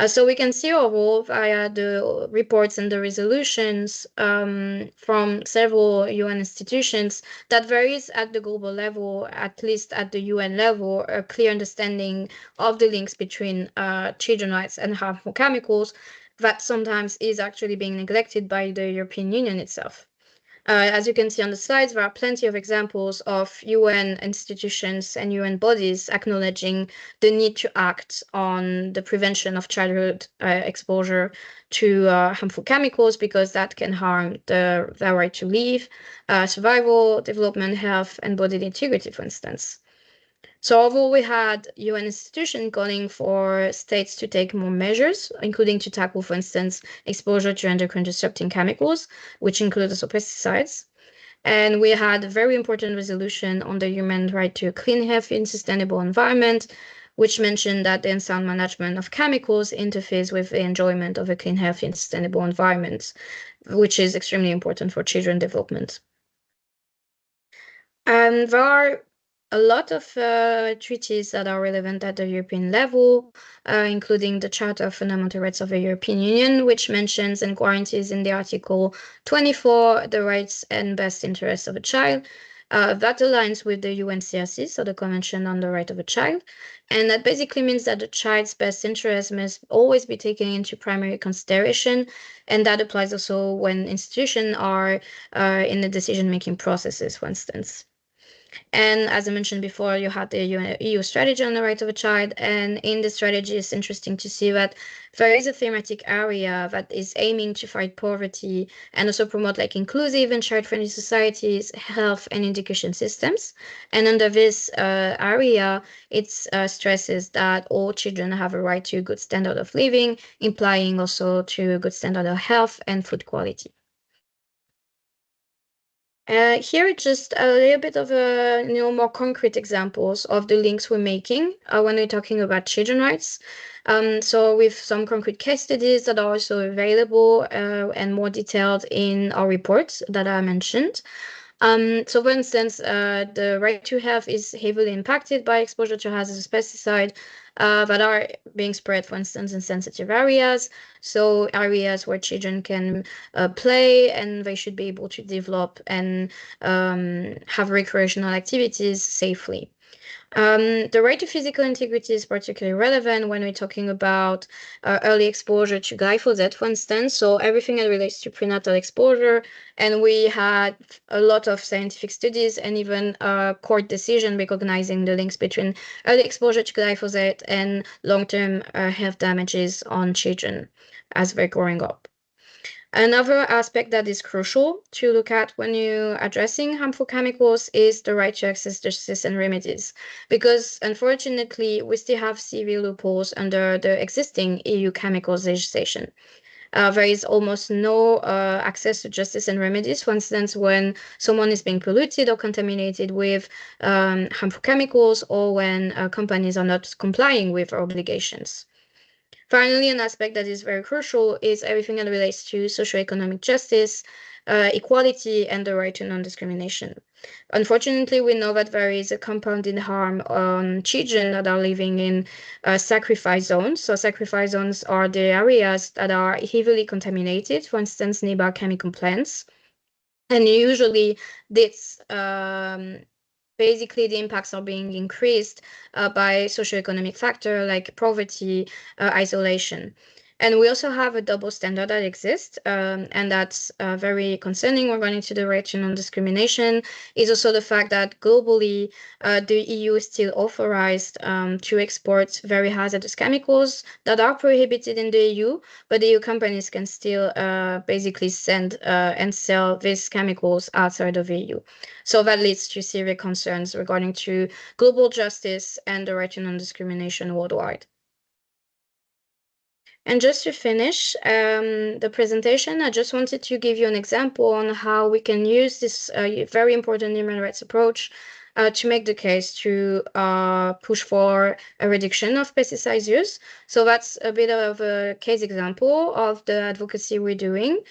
So we can see overall via the reports and the resolutions from several UN institutions that there is at the global level, at least at the UN level, a clear understanding of the links between children's rights and harmful chemicals that sometimes is actually being neglected by the European Union itself. As you can see on the slides, there are plenty of examples of UN institutions and UN bodies acknowledging the need to act on the prevention of childhood exposure to harmful chemicals, because that can harm their right to live, survival, development, health, and bodily integrity, for instance. So overall, we had UN institutions calling for states to take more measures, including to tackle, for instance, exposure to endocrine disrupting chemicals, which include also pesticides. And we had a very important resolution on the human right to a clean, healthy, and sustainable environment, which mentioned that the unsound management of chemicals interferes with the enjoyment of a clean, healthy, and sustainable environment, which is extremely important for children development. And there are a lot of treaties that are relevant at the European level, including the Charter of Fundamental Rights of the European Union, which mentions and guarantees in the Article 24 the rights and best interests of a child. That aligns with the UNCRC, so the Convention on the Right of a Child. And that basically means that the child's best interest must always be taken into primary consideration. And that applies also when institutions are in the decision-making processes, for instance. And as I mentioned before, you had the EU strategy on the right of a child. And in the strategy, it's interesting to see that there is a thematic area that is aiming to fight poverty and also promote like inclusive and child-friendly societies, health and education systems. And under this area, it stresses that all children have a right to a good standard of living, implying also to a good standard of health and food quality. Here, just a little bit of more concrete examples of the links we're making when we're talking about children's rights. So with some concrete case studies that are also available and more detailed in our reports that I mentioned. So for instance, the right to health is heavily impacted by exposure to hazardous pesticides that are being spread, for instance, in sensitive areas. So areas where children can play and they should be able to develop and have recreational activities safely. The right to physical integrity is particularly relevant when we're talking about early exposure to glyphosate, for instance. So everything that relates to prenatal exposure, and we had a lot of scientific studies and even a court decision recognizing the links between early exposure to glyphosate and long-term health damages on children as they're growing up. Another aspect that is crucial to look at when you're addressing harmful chemicals is the right to access justice and remedies, because unfortunately, we still have severe loopholes under the existing EU chemicals legislation. There is almost no access to justice and remedies, for instance, when someone is being polluted or contaminated with harmful chemicals, or when companies are not complying with obligations. Finally, an aspect that is very crucial is everything that relates to socioeconomic justice, equality, and the right to non-discrimination. Unfortunately, we know that there is a compounded harm on children that are living in sacrifice zones. So sacrifice zones are the areas that are heavily contaminated, for instance, nearby chemical plants. And usually this basically the impacts are being increased by socioeconomic factors like poverty, isolation. And we also have a double standard that exists, and that's very concerning. We're going into the direction on discrimination. Is also the fact that globally, the EU is still authorized to export very hazardous chemicals that are prohibited in the EU, but the EU companies can still basically send and sell these chemicals outside of the EU. So that leads to serious concerns regarding to global justice and the right to non-discrimination worldwide. And just to finish the presentation, I just wanted to give you an example on how we can use this very important human rights approach to make the case to push for a reduction of pesticide use. So that's a bit of a case example of the advocacy we're doing.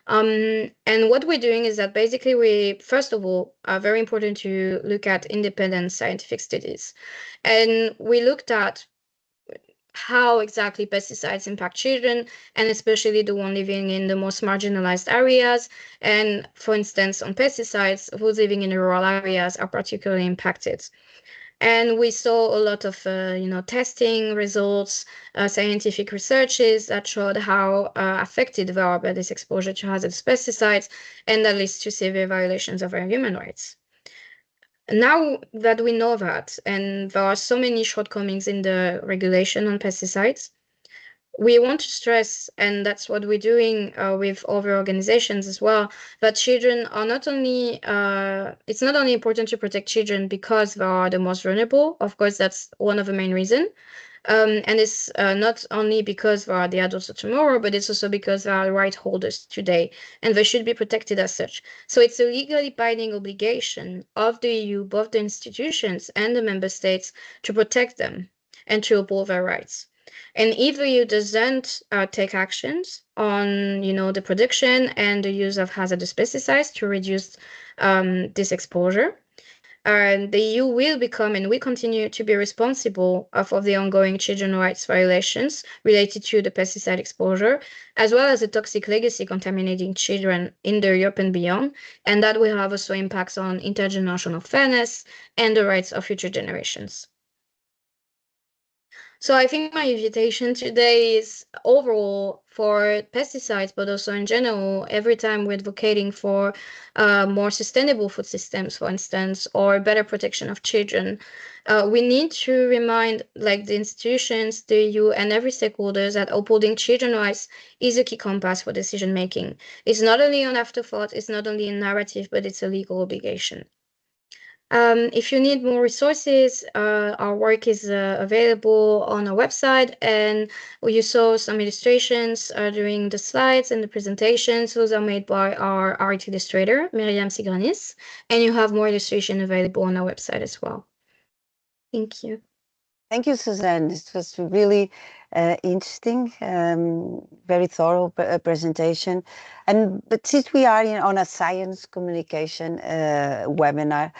And what we're doing is that basically we, first of all, are very important to look at independent scientific studies. And we looked at how exactly pesticides impact children, and especially the one living in the most marginalized areas. And for instance, on pesticides, those living in rural areas are particularly impacted. And we saw a lot of, testing results, scientific researches that showed how affected they are by this exposure to hazardous pesticides, and that leads to severe violations of our human rights. Now that we know that, and there are so many shortcomings in the regulation on pesticides, we want to stress, and that's what we're doing with other organizations as well, that children are not only, it's not only important to protect children because they are the most vulnerable. Of course, that's one of the main reasons. And it's not only because they are the adults of tomorrow, but it's also because they are right holders today, and they should be protected as such. So it's a legally binding obligation of the EU, both the institutions and the member states, to protect them and to uphold their rights. And if the EU doesn't take actions on, the production and the use of hazardous pesticides to reduce this exposure, the EU will become and will continue to be responsible for the ongoing children's rights violations related to the pesticide exposure, as well as the toxic legacy contaminating children in the Europe and beyond. And that will have also impacts on intergenerational fairness and the rights of future generations. So I think my invitation today is overall for pesticides, but also in general, every time we're advocating for more sustainable food systems, for instance, or better protection of children, we need to remind like the institutions, the EU, and every stakeholders that upholding children's rights is a key compass for decision making. It's not only an afterthought, it's not only a narrative, but it's a legal obligation. If you need more resources, our work is available on our website, and you saw some illustrations during the slides and the presentations. Those are made by our art illustrator, Miriam Sigranis, and you have more illustration available on our website as well. Thank you. Thank you, Suzanne. This was really interesting, very thorough presentation. But since we are on a science communication webinar,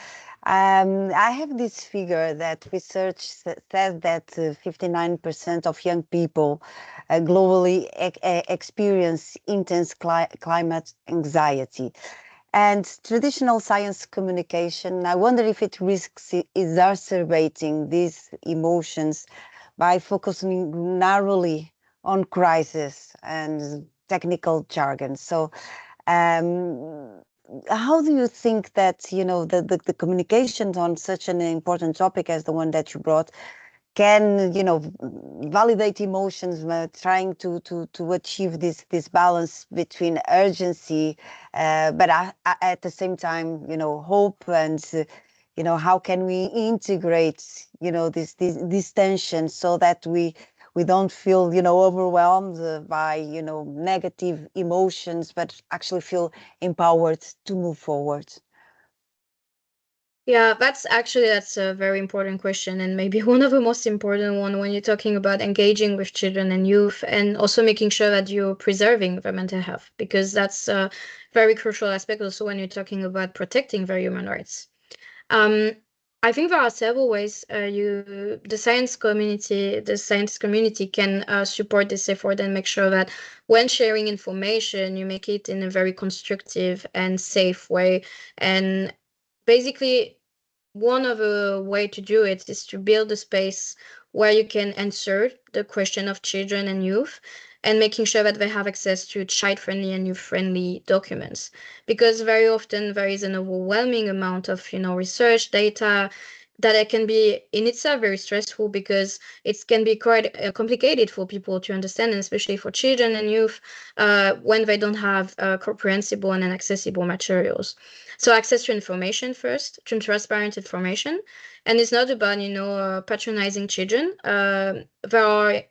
I have this figure that research says that 59% of young people globally experience intense climate anxiety. And traditional science communication, I wonder if it risks exacerbating these emotions by focusing narrowly on crisis and technical jargon. So how do you think that, the communications on such an important topic as the one that you brought can, validate emotions, trying to achieve this balance between urgency, but at the same time, hope, and how can we integrate, this tension so that we don't feel, overwhelmed by, negative emotions, but actually feel empowered to move forward? Yeah, that's a very important question, and maybe one of the most important one when you're talking about engaging with children and youth, and also making sure that you're preserving their mental health, because that's a very crucial aspect also when you're talking about protecting their human rights. I think there are several ways the science community can support this effort and make sure that when sharing information, you make it in a very constructive and safe way. And basically, one of the way to do it is to build a space where you can answer the question of children and youth, and making sure that they have access to child-friendly and youth-friendly documents. Because very often there is an overwhelming amount of, research data that it can be in itself very stressful, because it can be quite complicated for people to understand, and especially for children and youth, when they don't have comprehensible and accessible materials. So access to information first, to transparent information, and it's not about patronizing children. They are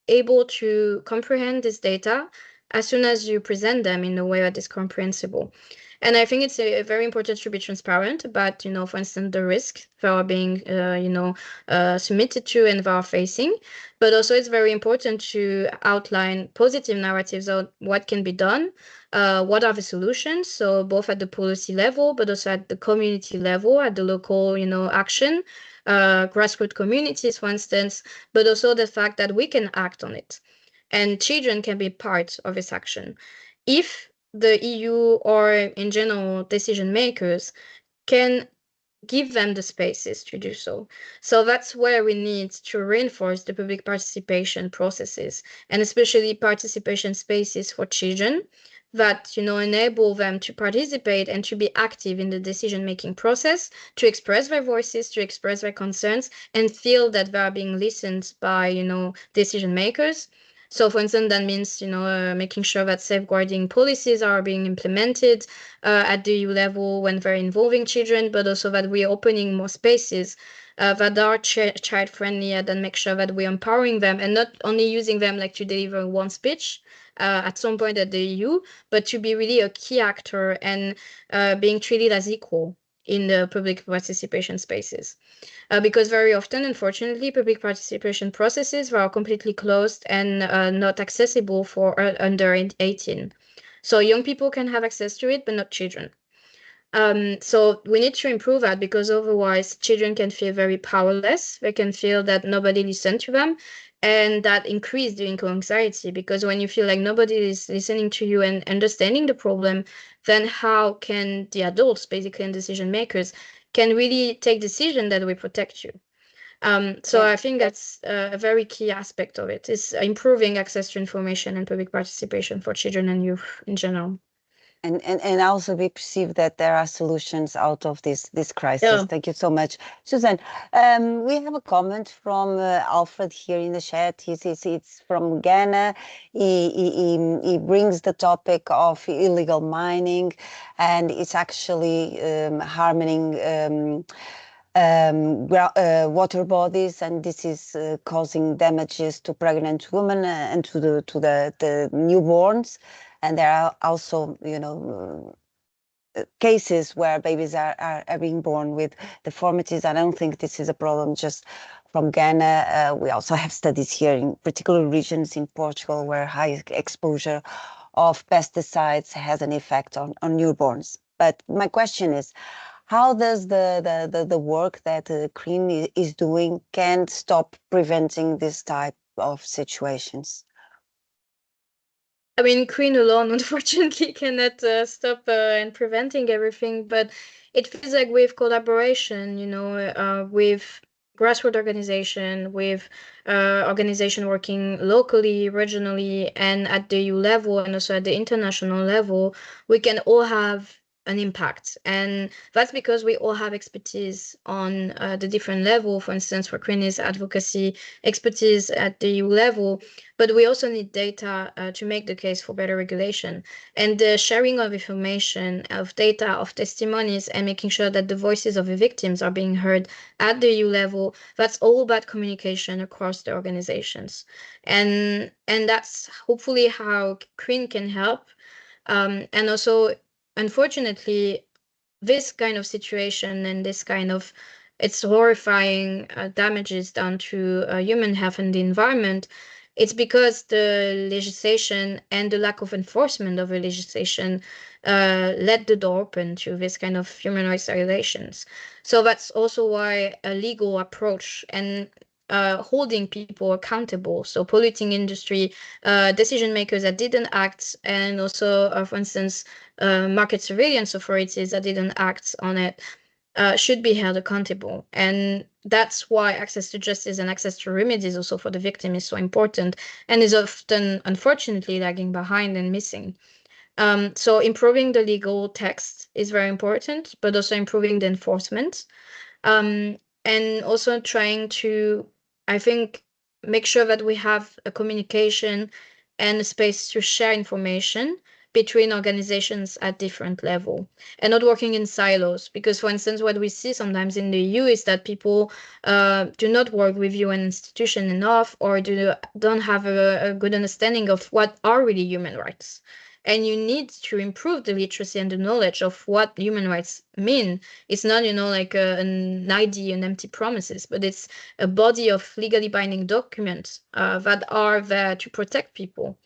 able to comprehend this data as soon as you present them in a way that is comprehensible. And I think it's very important to be transparent about, for instance, the risk they are being, submitted to and they are facing. But also it's very important to outline positive narratives of what can be done, what are the solutions. So both at the policy level, but also at the community level, at the local, action, grassroots communities, for instance, but also the fact that we can act on it. And children can be part of this action. If the EU or in general decision makers can give them the spaces to do so. So that's where we need to reinforce the public participation processes, and especially participation spaces for children that enable them to participate and to be active in the decision-making process, to express their voices, to express their concerns, and feel that they are being listened by decision makers. So, for instance, that means making sure that safeguarding policies are being implemented at the EU level when they're involving children, but also that we're opening more spaces that are child-friendly, and then make sure that we're empowering them and not only using them like to deliver one speech at some point at the EU, but to be really a key actor and being treated as equal in the public participation spaces. Because very often, unfortunately, public participation processes are completely closed and not accessible for under 18. So young people can have access to it, but not children. So we need to improve that, because otherwise children can feel very powerless. They can feel that nobody listens to them, and that increase the anxiety, because when you feel like nobody is listening to you and understanding the problem, then how can the adults, basically, and decision makers can really take decision that will protect you? So I think that's a very key aspect of it, is improving access to information and public participation for children and youth in general. And also we perceive that there are solutions out of this crisis. Yeah. Thank you so much, Suzanne. We have a comment from Alfred here in the chat. It's from Ghana. He brings the topic of illegal mining, and it's actually harming water bodies, and this is causing damages to pregnant women and to the newborns. And there are also, cases where babies are being born with deformities. I don't think this is a problem just from Ghana. We also have studies here in particular regions in Portugal where high exposure of pesticides has an effect on newborns. But my question is, how does the work that CRIN is doing can stop preventing this type of situations? I mean, CRIN alone, unfortunately, cannot stop and preventing everything, but it feels like with collaboration, with grassroots organization, with organization working locally, regionally, and at the EU level, and also at the international level, we can all have an impact. And that's because we all have expertise on the different level. For instance, for CRIN is advocacy expertise at the EU level, but we also need data to make the case for better regulation. And the sharing of information, of data, of testimonies, and making sure that the voices of the victims are being heard at the EU level, that's all about communication across the organizations. And that's hopefully how CRIN can help. And also, unfortunately, this kind of situation and this kind of it's horrifying damages done to human health and the environment, it's because the legislation and the lack of enforcement of the legislation let the door open to this kind of human rights violations. So that's also why a legal approach and holding people accountable, so polluting industry, decision makers that didn't act, and also, for instance, market surveillance authorities that didn't act on it, should be held accountable. And that's why access to justice and access to remedies also for the victim is so important and is often, unfortunately, lagging behind and missing. So improving the legal text is very important, but also improving the enforcement. And also trying to, I think, make sure that we have a communication and a space to share information between organizations at different level and not working in silos. Because, for instance, what we see sometimes in the EU is that people do not work with UN institution enough or don't have a good understanding of what are really human rights. And you need to improve the literacy and the knowledge of what human rights mean. It's not, like an idea and empty promises, but it's a body of legally binding documents that are there to protect people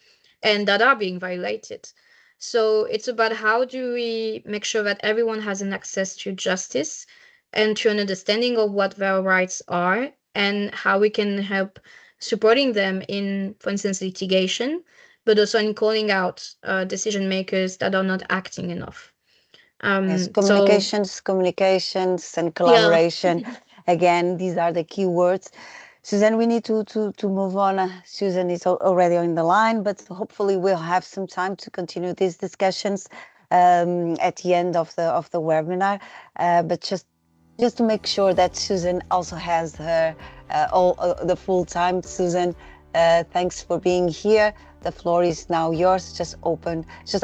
and that are being violated. So it's about how do we make sure that everyone has an access to justice and to an understanding of what their rights are and how we can help supporting them in, for instance, litigation, but also in calling out decision makers that are not acting enough. Yes, So communications and yeah, collaboration. Again, these are the key words. Suzanne, we need to move on. Susan is already on the line, but hopefully we'll have some time to continue these discussions at the end of the webinar. But just to make sure that Susan also has her all the full time. Susan, thanks for being here. The floor is now yours. Just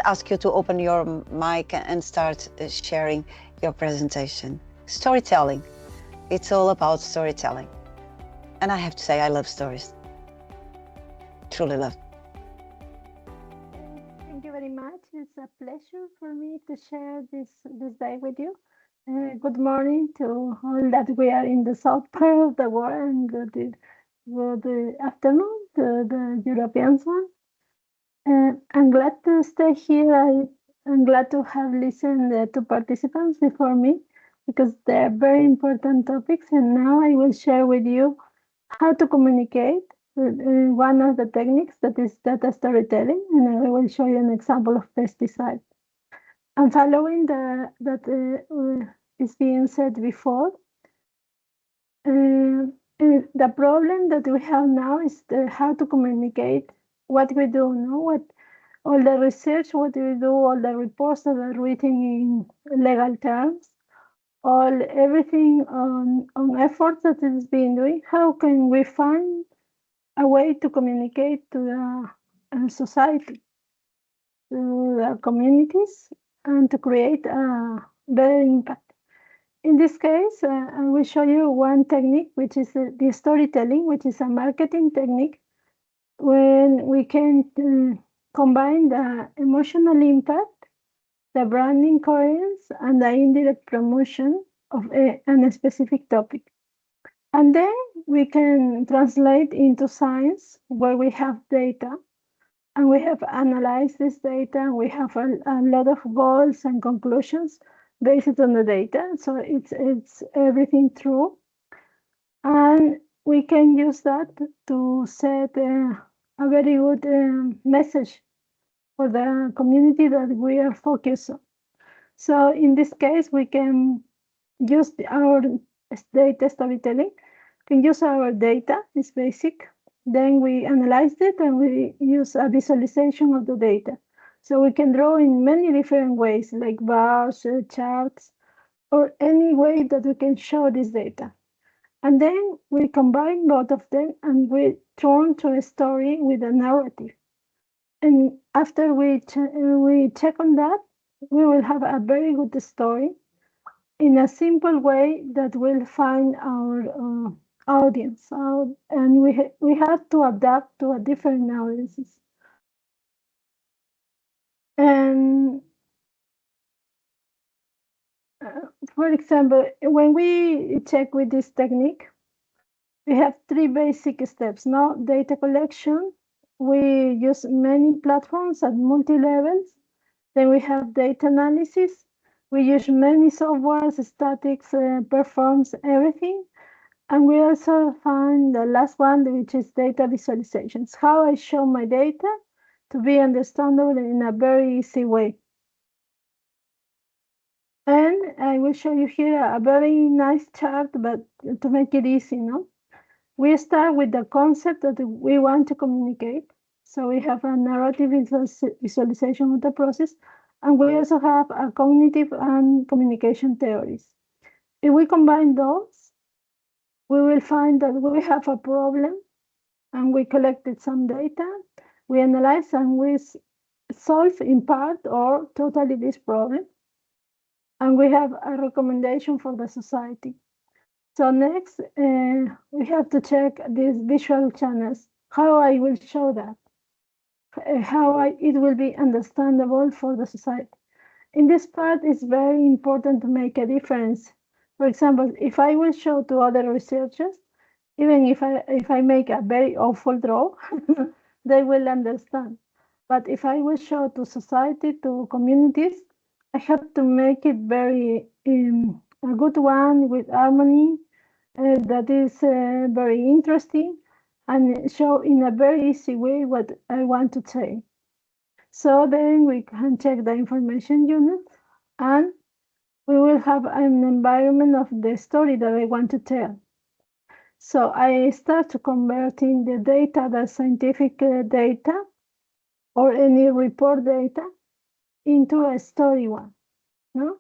ask you to open your mic and start sharing your presentation. Storytelling. It's all about storytelling. And I have to say, I love stories. Truly love. Thank you very much. It's a pleasure for me to share this day with you. Good morning to all that we are in the south part of the world, and good afternoon to the Europeans one. I'm glad to stay here. I'm glad to have listened to participants before me because they're very important topics. And now I will share with you how to communicate one of the techniques that is data storytelling, and I will show you an example of pesticide. And following that is being said before, the problem that we have now is how to communicate what we do, what all the research, what we do, all the reports that are written in legal terms, everything on efforts that is being doing. How can we find a way to communicate to the society, to the communities, and to create a better impact? In this case, I will show you one technique, which is the storytelling, which is a marketing technique, when we can combine the emotional impact, the branding coherence, and the indirect promotion of a specific topic. And then we can translate into science where we have data and we have analyzed this data and we have a lot of goals and conclusions based on the data. So it's everything true. And we can use that to set a very good message for the community that we are focused on. So in this case, we can use our data storytelling. We can use our data, it's basic. Then we analyze it and we use a visualization of the data. So we can draw in many different ways, like bars, charts, or any way that we can show this data. And then we combine both of them and we turn to a story with a narrative. And after we check on that, we will have a very good story in a simple way that will find our audience. And we have to adapt to a different audiences. And for example, when we check with this technique, we have three basic steps. Now, data collection. We use many platforms at multi-levels. Then we have data analysis. We use many softwares, statics, performs everything. And we also find the last one, which is data visualizations. How I show my data to be understandable in a very easy way. And I will show you here a very nice chart, but to make it easy, no? We start with the concept that we want to communicate. So we have a narrative visualization of the process, and we also have a cognitive and communication theories. If we combine those, we will find that we have a problem, and we collected some data, we analyze, and we solve in part or totally this problem. And we have a recommendation for the society. So next, we have to check these visual channels, how I will show that, how it will be understandable for the society. In this part, it's very important to make a difference. For example, if I will show to other researchers, even if I make a very awful draw, they will understand. But if I will show to society, to communities, I have to make it very a good one with harmony that is very interesting and show in a very easy way what I want to say. So then we can check the information unit and we will have an environment of the story that I want to tell. So I start to converting the data, the scientific data or any report data into a story one. No?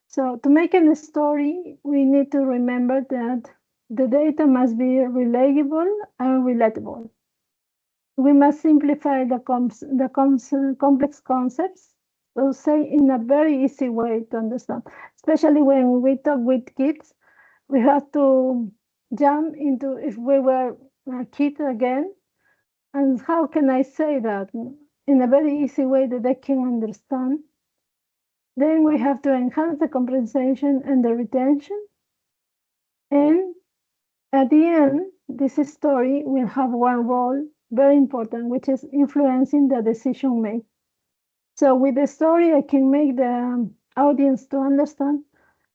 So to make a story, we need to remember that the data must be reliable and relatable. We must simplify the complex concepts, so say in a very easy way to understand. Especially when we talk with kids, we have to jump into if we were a kid again, and how can I say that in a very easy way that they can understand. Then we have to enhance the comprehension and the retention. And at the end, this story will have one role, very important, which is influencing the decision made. So with the story, I can make the audience to understand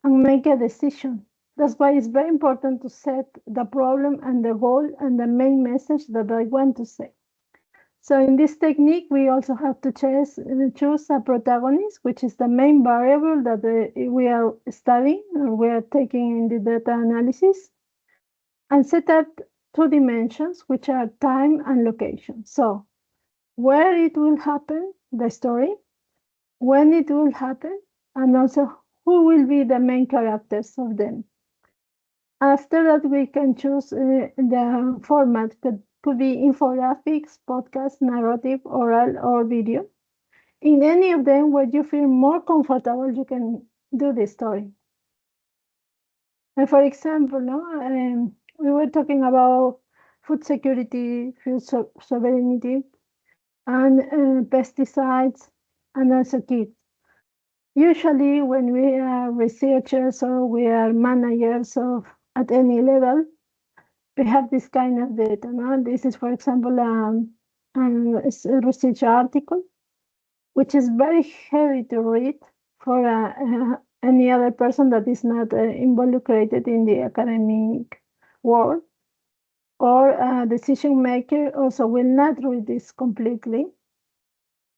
and make a decision. That's why it's very important to set the problem and the goal and the main message that I want to say. So in this technique, we also have to choose a protagonist, which is the main variable that we are studying or we are taking in the data analysis, and set up 2 dimensions, which are time and location. So where it will happen, the story, when it will happen, and also who will be the main characters of them. After that, we can choose the format. Could be infographics, podcast, narrative, oral, or video. In any of them where you feel more comfortable, you can do the story. And for example, we were talking about food security, food sovereignty, and pesticides, and also kids. Usually when we are researchers or we are managers of at any level, we have this kind of data. No? This is, for example, a research article, which is very heavy to read for any other person that is not involucrated in the academic world. Or a decision maker also will not read this completely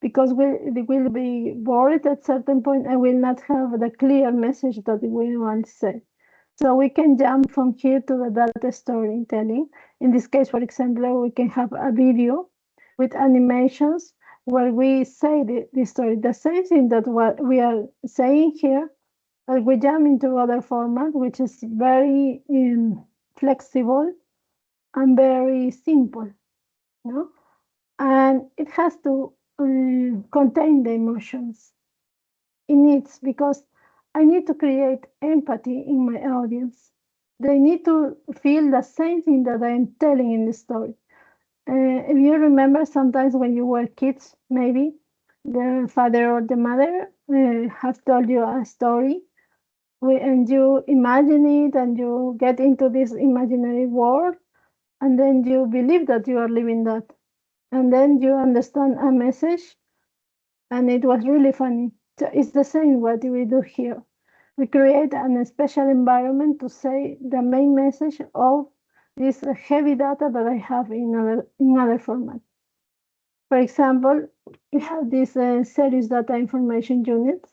because they will be bored at certain point and will not have the clear message that we want to say. So we can jump from here to the data storytelling. In this case, for example, we can have a video with animations where we say the story. The same thing that what we are saying here, but we jump into other format, which is very flexible and very simple, no? And it has to contain the emotions. It needs, because I need to create empathy in my audience. They need to feel the same thing that I'm telling in the story. If you remember, sometimes when you were kids, maybe the father or the mother have told you a story, and you imagine it and you get into this imaginary world, and then you believe that you are living that. And then you understand a message, and it was really funny. So it's the same what we do here. We create a special environment to say the main message of this heavy data that I have in other format. For example, we have this series data information units,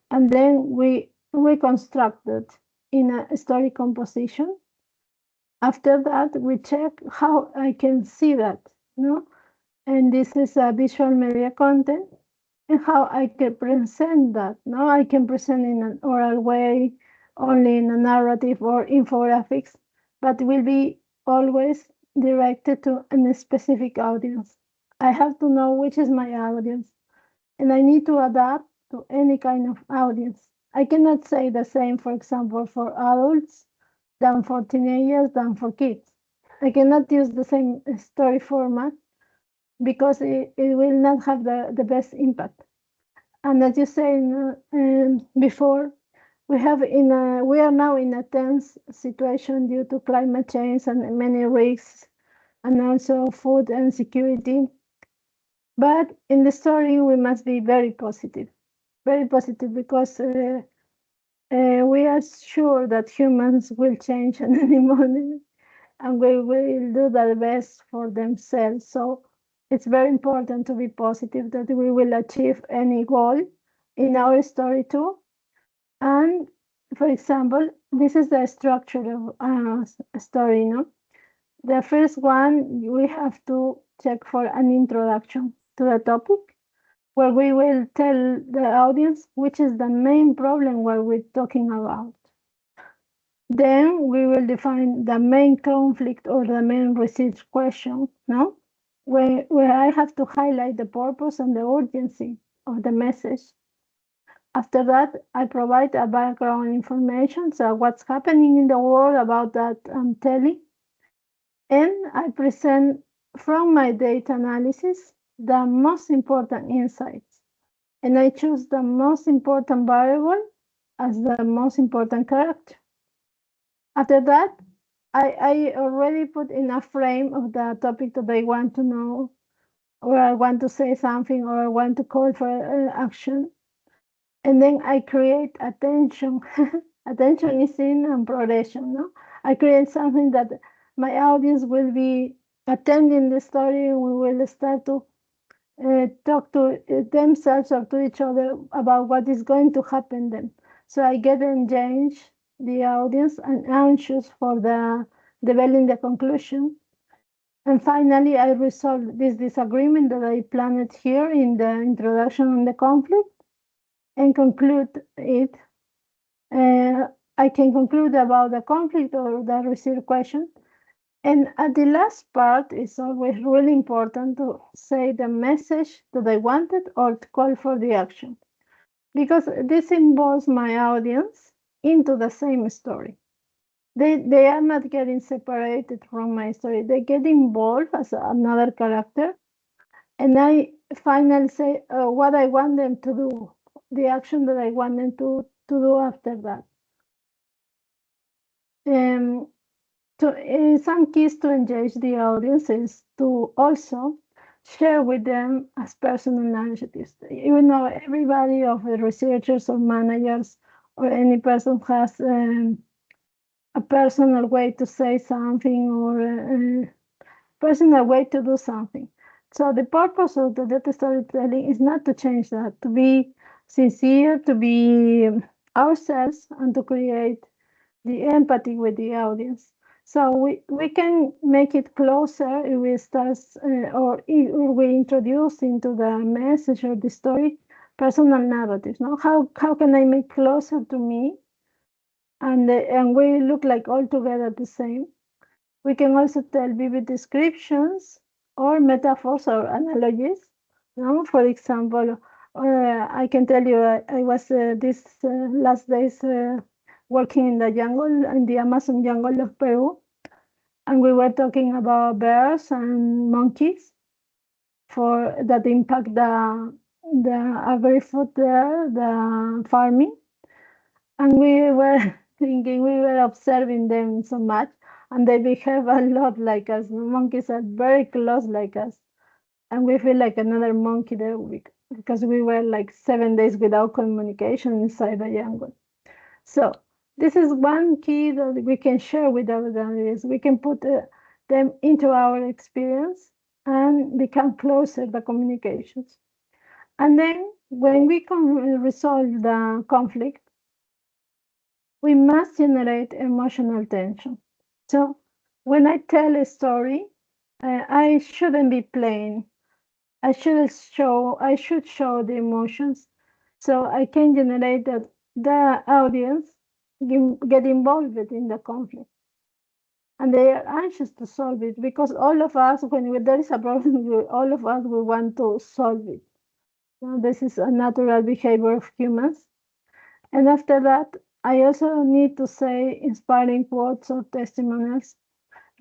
and then we reconstructed in a story composition. After that, we check how I can see that, no? And this is a visual media content, and how I can present that, no? I can present in an oral way, only in a narrative or infographics, but will be always directed to a specific audience. I have to know which is my audience, and I need to adapt to any kind of audience. I cannot say the same, for example, for adults than for teenagers than for kids. I cannot use the same story format because it will not have the best impact. And as you said before, we are now in a tense situation due to climate change and many risks, and also food insecurity. But in the story, we must be very positive because we are sure that humans will change at any moment, and we will do the best for themselves. So it's very important to be positive that we will achieve any goal in our story too. And for example, this is the structure of a story, no? The first one, we have to check for an introduction to the topic, where we will tell the audience which is the main problem what we're talking about. Then we will define the main conflict or the main research question, no? Where I have to highlight the purpose and the urgency of the message. After that, I provide a background information, so what's happening in the world about that I'm telling. And I present from my data analysis the most important insights. And I choose the most important variable as the most important character. After that, I already put in a frame of the topic that I want to know, or I want to say something, or I want to call for action. And then I create attention. Attention is in and progression, no? I create something that my audience will be attending the story. We will start to talk to themselves or to each other about what is going to happen then. So I get engaged, the audience, and anxious for the developing the conclusion. And finally, I resolve this disagreement that I planned here in the introduction on the conflict and conclude it. I can conclude about the conflict or the research question. And at the last part, it's always really important to say the message that I wanted or to call for the action, because this involves my audience into the same story. They are not getting separated from my story. They get involved as another character. And I finally say what I want them to do, the action that I want them to do after that. Some keys to engage the audience is to also share with them as personal initiatives. Even though everybody of the researchers or managers or any person has a personal way to say something or a personal way to do something. So the purpose of the data storytelling is not to change that, to be sincere, to be ourselves, and to create the empathy with the audience. So we can make it closer if we start or we introduce into the message or the story personal narratives. No, how can I make closer to me, and we look like all together the same. We can also tell vivid descriptions or metaphors or analogies. No, for example, I can tell you I was this last days working in the jungle, in the Amazon jungle of Peru, and we were talking about bears and monkeys for that impact the agri-food there, the farming, and we were thinking, we were observing them so much, and they behave a lot like us. The monkeys are very close like us, and we feel like another monkey there because we were like 7 days without communication inside the jungle. So this is one key that we can share with our audience. We can put them into our experience and become closer the communications. And then when we can resolve the conflict, we must generate emotional tension. So when I tell a story, I shouldn't be plain. I should show the emotions, so I can generate that the audience get involved in the conflict, and they are anxious to solve it, because all of us, when there is a problem, all of us we want to solve it. This is a natural behavior of humans. And after that, I also need to say inspiring quotes or testimonials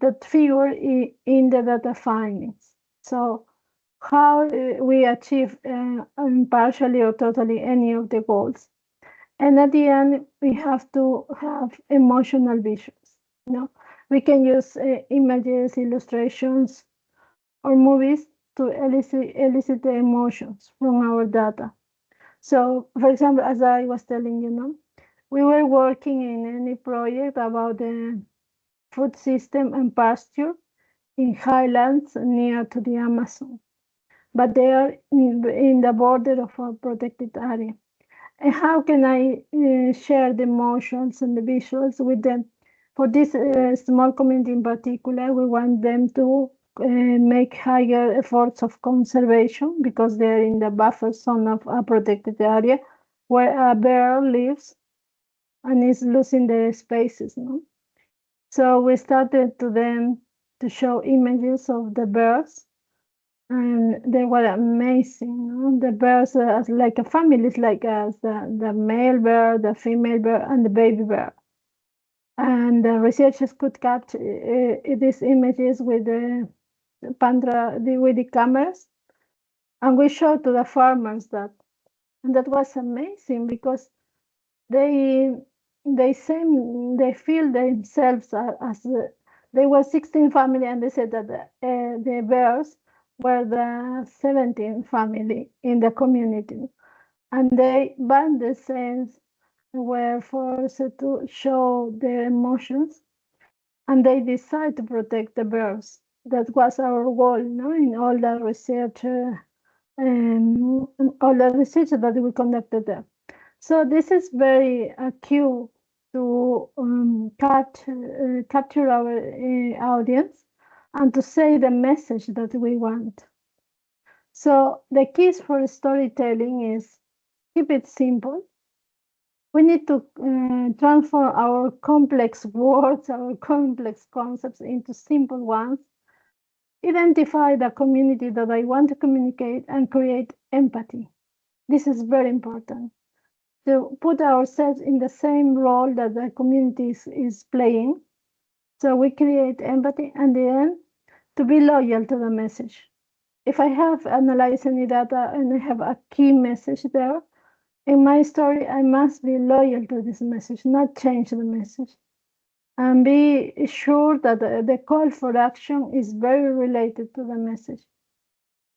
that figure in the data findings. So how we achieve partially or totally any of the goals. And at the end, we have to have emotional visuals. We can use images, illustrations, or movies to elicit the emotions from our data. So, for example, as I was telling you, we were working in any project about the food system and pasture in highlands near to the Amazon, but they are in the border of a protected area. And how can I share the emotions and the visuals with them? For this small community in particular, we want them to make higher efforts of conservation, because they're in the buffer zone of a protected area where a bear lives and is losing the spaces. So we started to them to show images of the bears, and they were amazing. The bears are like a family, it's like us, the male bear, the female bear, and the baby bear. And the researchers could capture these images with the with the cameras, and we showed to the farmers that, and that was amazing, because they they feel themselves as they were 16 family, and they said that the bears were the 17th family in the community, and they by the sense were forced to show their emotions, and they decided to protect the bears. That was our goal, in all the research, all the research that we conducted there. So this is very cue to capture our audience and to say the message that we want. So the keys for storytelling is keep it simple. We need to transform our complex words, our complex concepts into simple ones. Identify the community that I want to communicate and create empathy. This is very important. To put ourselves in the same role that the community is playing. So we create empathy, and then to be loyal to the message. If I have analyzed any data and I have a key message there, in my story, I must be loyal to this message, not change the message. And be sure that the call for action is very related to the message.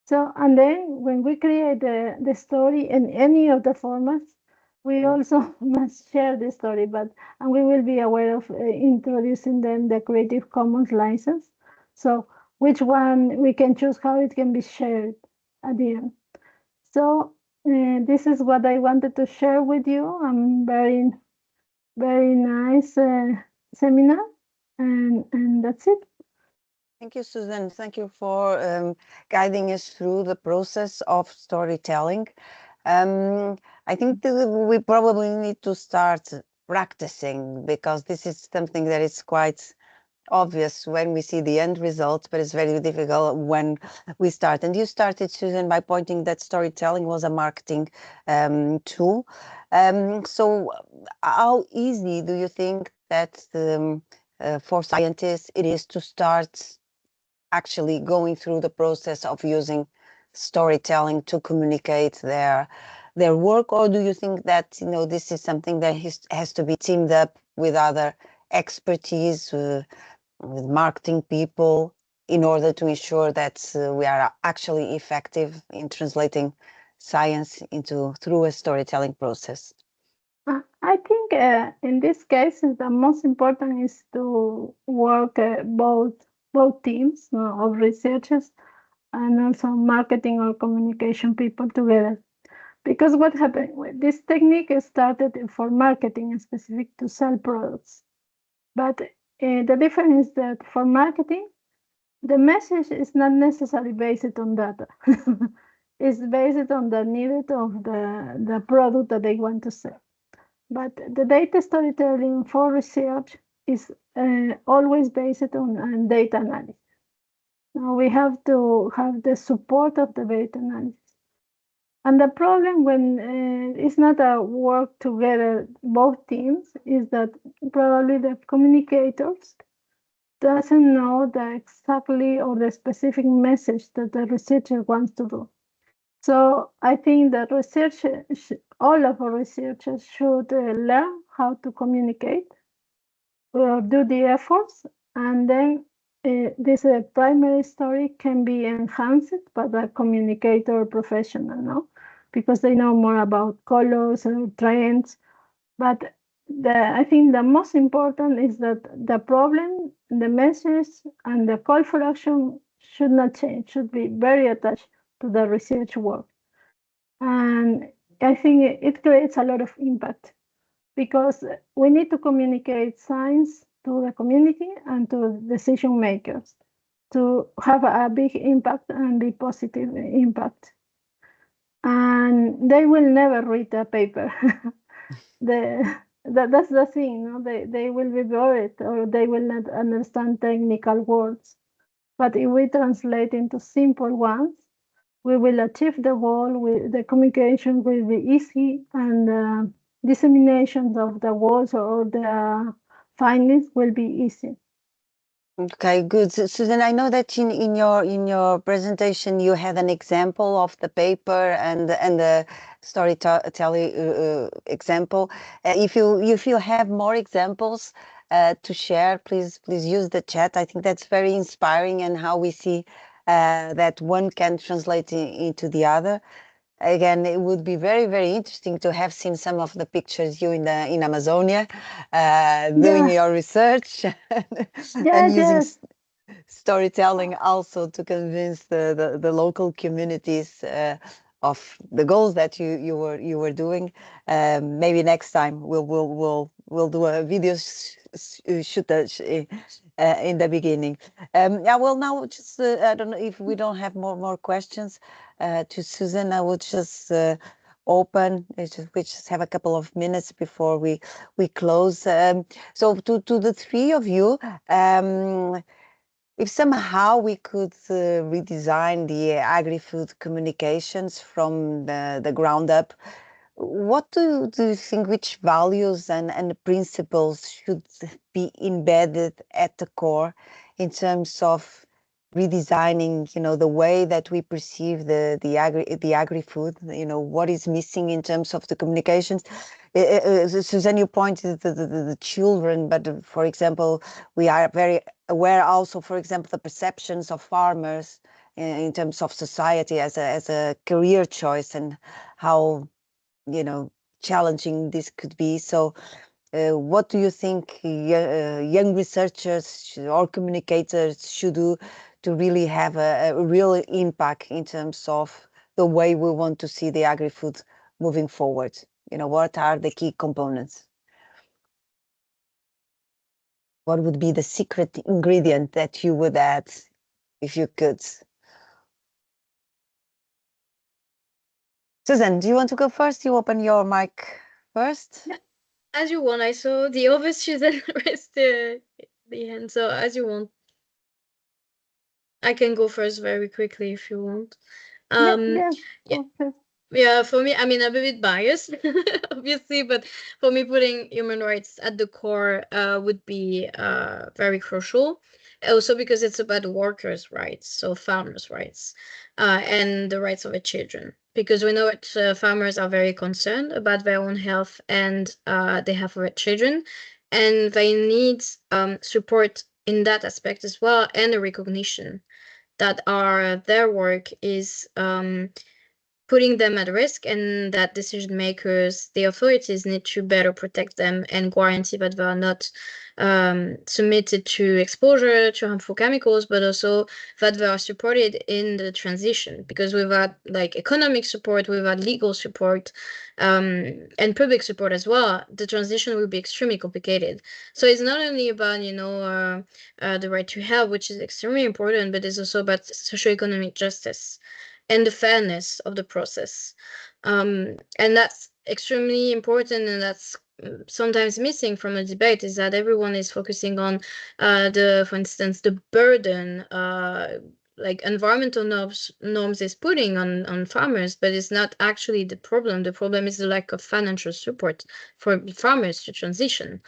So, and then when we create the story in any of the formats, we also must share the story, and we will be aware of introducing them the Creative Commons license. So which one we can choose, how it can be shared at the end. So this is what I wanted to share with you. Very, very nice seminar, and that's it. Thank you, Suzanne. Thank you for guiding us through the process of storytelling. I think that we probably need to start practicing, because this is something that is quite obvious when we see the end result, but it's very difficult when we start. And you started, Suzanne, by pointing that storytelling was a marketing tool. So how easy do you think that for scientists it is to start actually going through the process of using storytelling to communicate their work? Or do you think that this is something that has to be teamed up with other expertise, with marketing people, in order to ensure that we are actually effective in translating science through a storytelling process? I think in this case, the most important is to work both teams of researchers and also marketing or communication people together. Because what happened, this technique started for marketing, specific to sell products. But the difference is that for marketing, the message is not necessarily based on data. It's based on the need of the product that they want to sell. But the data storytelling for research is always based on data analysis. Now we have to have the support of the data analysis. And the problem when it's not a work together, both teams, is that probably the communicators doesn't know the exactly or the specific message that the researcher wants to do. So I think that all of our researchers should learn how to communicate, do the efforts, and then this primary story can be enhanced by the communicator professional, no? Because they know more about colors and trends. But I think the most important is that the problem, the message, and the call for action should not change, should be very attached to the research work. And I think it creates a lot of impact because we need to communicate science to the community and to decision makers to have a big impact and be positive impact. And they will never read the paper. That's the thing, no? They will be bored or they will not understand technical words. But if we translate into simple ones, we will achieve the goal. The communication will be easy, and dissemination of the words or the findings will be easy. Okay, good. Suzanne, I know that in your presentation you had an example of the paper and the storytelling example. If you have more examples to share, please use the chat. I think that's very inspiring, and how we see that one can translate into the other. Again, it would be very, very interesting to have seen some of the pictures you in Amazonia doing your research and using storytelling also to convince the local communities of the goals that you were doing. Maybe next time we'll do a video shoot in the beginning. Yeah, well, now just I don't know if we don't have more questions to Suzanne. I would just open. We just have a couple of minutes before we close. So to the three of you, if somehow we could redesign the agri-food communications from the ground up, what do you think, which values and principles should be embedded at the core in terms of redesigning, the way that we perceive the agri-food, what is missing in terms of the communications? Suzanne, you pointed to the children, but for example, we are very aware also, for example, the perceptions of farmers in terms of society as a career choice, and how challenging this could be. So what do you think young researchers or communicators should do to really have a real impact in terms of the way we want to see the agri-food moving forward? What are the key components? What would be the secret ingredient that you would add if you could? Suzanne, do you want to go first? You open your mic first. As you want. I saw the other Suzanne raise the hand, so as you want. I can go first very quickly if you want. Yeah, for me, I mean, I'm a bit biased, obviously, but for me, putting human rights at the core would be very crucial. Also because it's about workers' rights, so farmers' rights, and the rights of the children. Because we know that farmers are very concerned about their own health and the health of their children, and they need support in that aspect as well, and a recognition that their work is putting them at risk, and that decision makers, the authorities, need to better protect them and guarantee that they are not submitted to exposure to harmful chemicals, but also that they are supported in the transition. Because without like economic support, without legal support, and public support as well, the transition will be extremely complicated. So it's not only about the right to health, which is extremely important, but it's also about socioeconomic justice and the fairness of the process. And that's extremely important, and that's sometimes missing from a debate, is that everyone is focusing on for instance, the burden like environmental norms is putting on farmers, but it's not actually the problem. The problem is the lack of financial support for farmers to transition.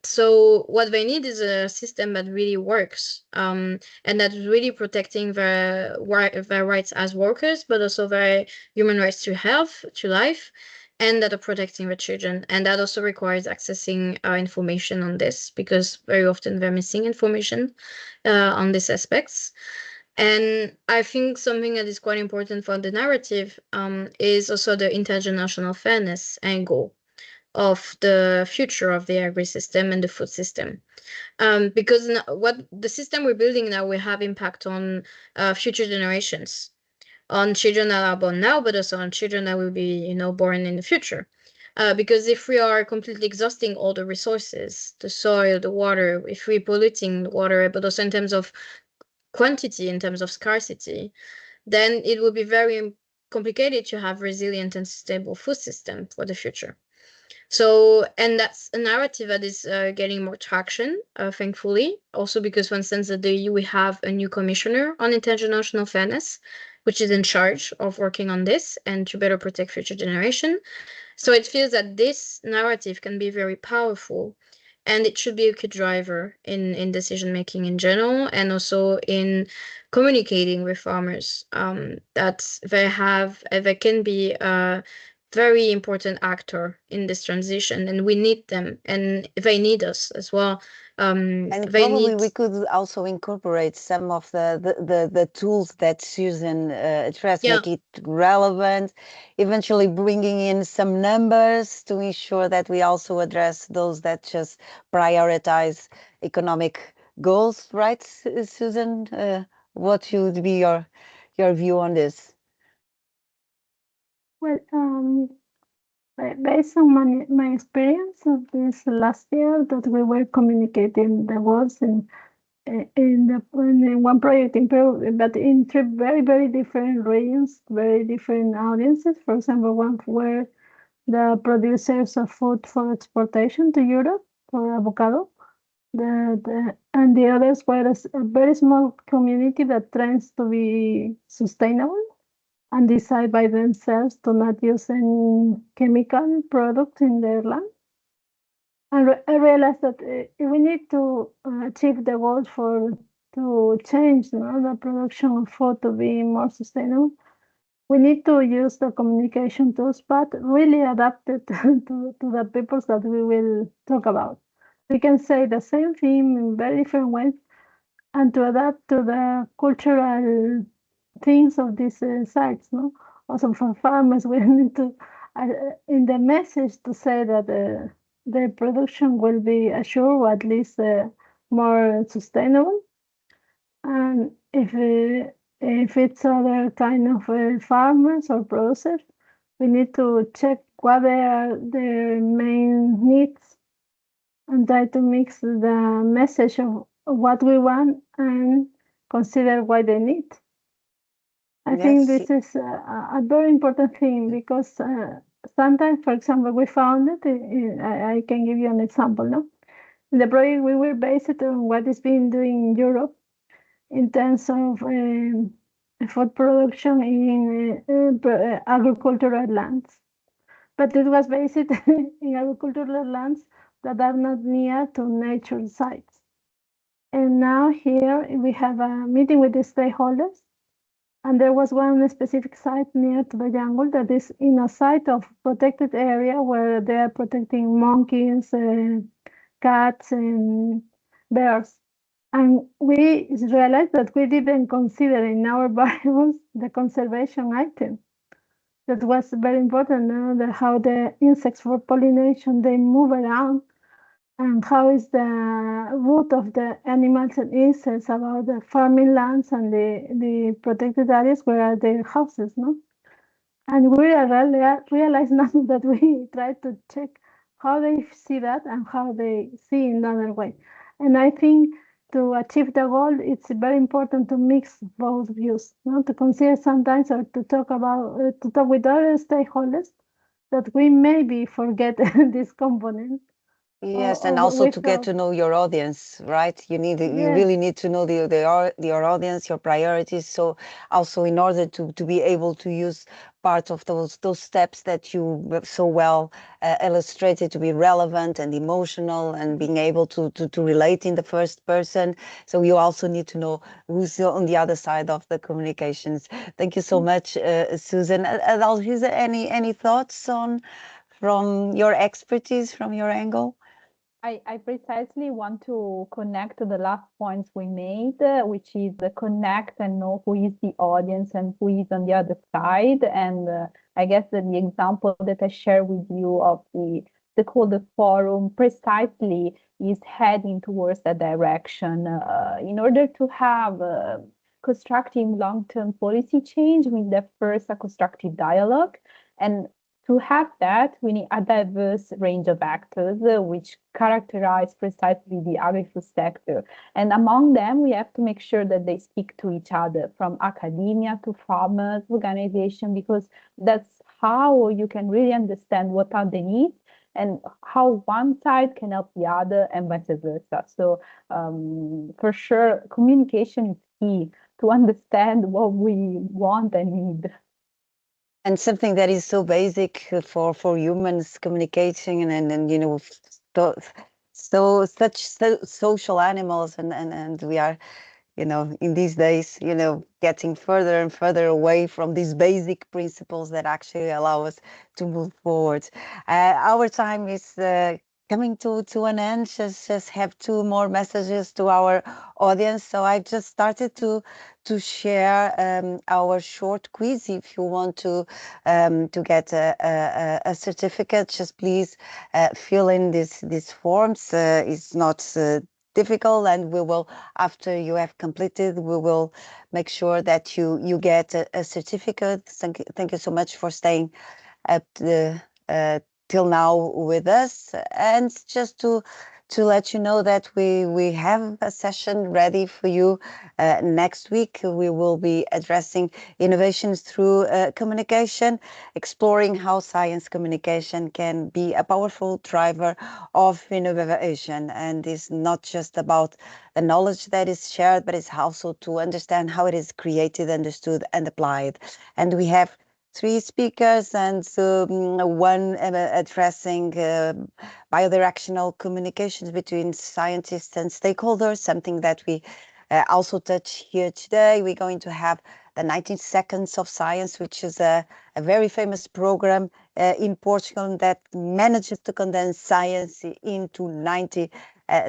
So what they need is a system that really works, and that's really protecting their rights as workers, but also their human rights to health, to life, and that are protecting the children. And that also requires accessing information on this, because very often they're missing information on these aspects. And I think something that is quite important for the narrative is also the intergenerational fairness angle of the future of the agri-system and the food system. Because what the system we're building now will have impact on future generations, on children that are born now, but also on children that will be, born in the future. Because if we are completely exhausting all the resources, the soil, the water, if we're polluting the water, but also in terms of quantity, in terms of scarcity, then it will be very complicated to have resilient and stable food system for the future. So, and that's a narrative that is getting more traction, thankfully, also because, for instance, at the EU, we have a new commissioner on international fairness, which is in charge of working on this and to better protect future generation. So it feels that this narrative can be very powerful, and it should be a key driver in decision-making in general, and also in communicating with farmers, that they can be a very important actor in this transition, and we need them, and they need us as well. And probably we could also incorporate some of the tools that Susan addressed, make it relevant, eventually bringing in some numbers to ensure that we also address those that just prioritize economic goals, right, Susan? What should be your view on this? Well, based on my experience of this last year, that we were communicating the goals in one project in Peru, but in three very, very different regions, very different audiences. For example, one were the producers of food for exportation to Europe for avocado. And the others were a very small community that tries to be sustainable and decide by themselves to not use any chemical products in their land. And I realized that if we need to achieve the goals to change the production of food to be more sustainable, we need to use the communication tools, but really adapted to the peoples that we will talk about. We can say the same thing in very different ways, and to adapt to the cultural things of these sites. No, also for farmers, we need to in the message to say that the production will be assured, or at least more sustainable. And if it's other kind of farmers or producers, we need to check what are their main needs and try to mix the message of what we want and consider what they need. I think this is a very important thing, because sometimes, for example, we found it, I can give you an example. No? In the project, we were based on what is being doing in Europe in terms of food production in agricultural lands. But it was based in agricultural lands that are not near to nature sites. And now here we have a meeting with the stakeholders, and there was one specific site near to the jungle that is in a site of protected area where they are protecting monkeys, cats, and bears. And we realized that we didn't consider in our variables the conservation item. that was very important, how the insects for pollination, they move around, and how is the root of the animals and insects about the farming lands and the protected areas where are their houses, no? And we realize now that we try to check how they see that and how they see in another way. And I think to achieve the goal, it's very important to mix both views, to consider sometimes or to talk with other stakeholders that we maybe forget this component. Yes, and also to get to know your audience, right? You really need to know your audience, your priorities. So also in order to be able to use part of those steps that you so well illustrated to be relevant and emotional and being able to relate in the first person. So you also need to know who's on the other side of the communications. Thank you so much, Susan. Adalgisa, any thoughts from your expertise, from your angle? I precisely want to connect to the last points we made, which is connect and know who is the audience and who is on the other side. And I guess that the example that I share with you of the stakeholder forum precisely is heading towards that direction. In order to have constructive long-term policy change, we need first a constructive dialogue. And to have that, we need a diverse range of actors, which characterize precisely the agri-food sector. And among them, we have to make sure that they speak to each other, from academia to farmers, organization, because that's how you can really understand what are the needs and how one side can help the other and vice versa. So for sure, communication is key to understand what we want and need. And something that is so basic for humans, communication and you know, such social animals, and we are, you know, in these days, you know, getting further and further away from these basic principles that actually allow us to move forward. Our time is coming to an end. Just have two more messages to our audience. So I've just started to share our short quiz. If you want to get a certificate, just please fill in these forms. It's not difficult, and we will, after you have completed, we will make sure that you get a certificate. Thank you so much for staying at the till now with us. And just to let you know that we have a session ready for you next week. We will be addressing innovations through communication, exploring how science communication can be a powerful driver of innovation. And it's not just about the knowledge that is shared, but it's also to understand how it is created, understood, and applied. And we have three speakers and one addressing bidirectional communications between scientists and stakeholders, something that we also touch here today. We're going to have the 90 Seconds of Science, which is a very famous program in Portugal that manages to condense science into 90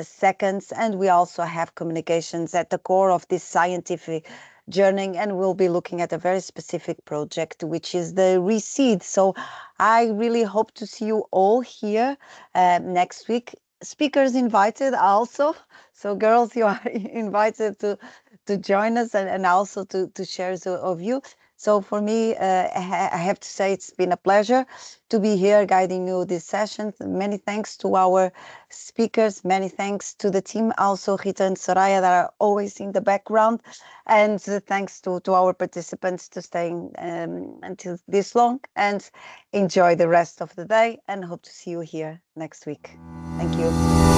seconds. And we also have communications at the core of this scientific journey, and we'll be looking at a very specific project, which is the reseed. So I really hope to see you all here next week. Speakers invited also. So girls, you are invited to join us and also to share of you. So for me, I have to say it's been a pleasure to be here guiding you this session. Many thanks to our speakers. Many thanks to the team, also Rita and Soraya, that are always in the background. And thanks to our participants to staying until this long, and enjoy the rest of the day, and hope to see you here next week. Thank you.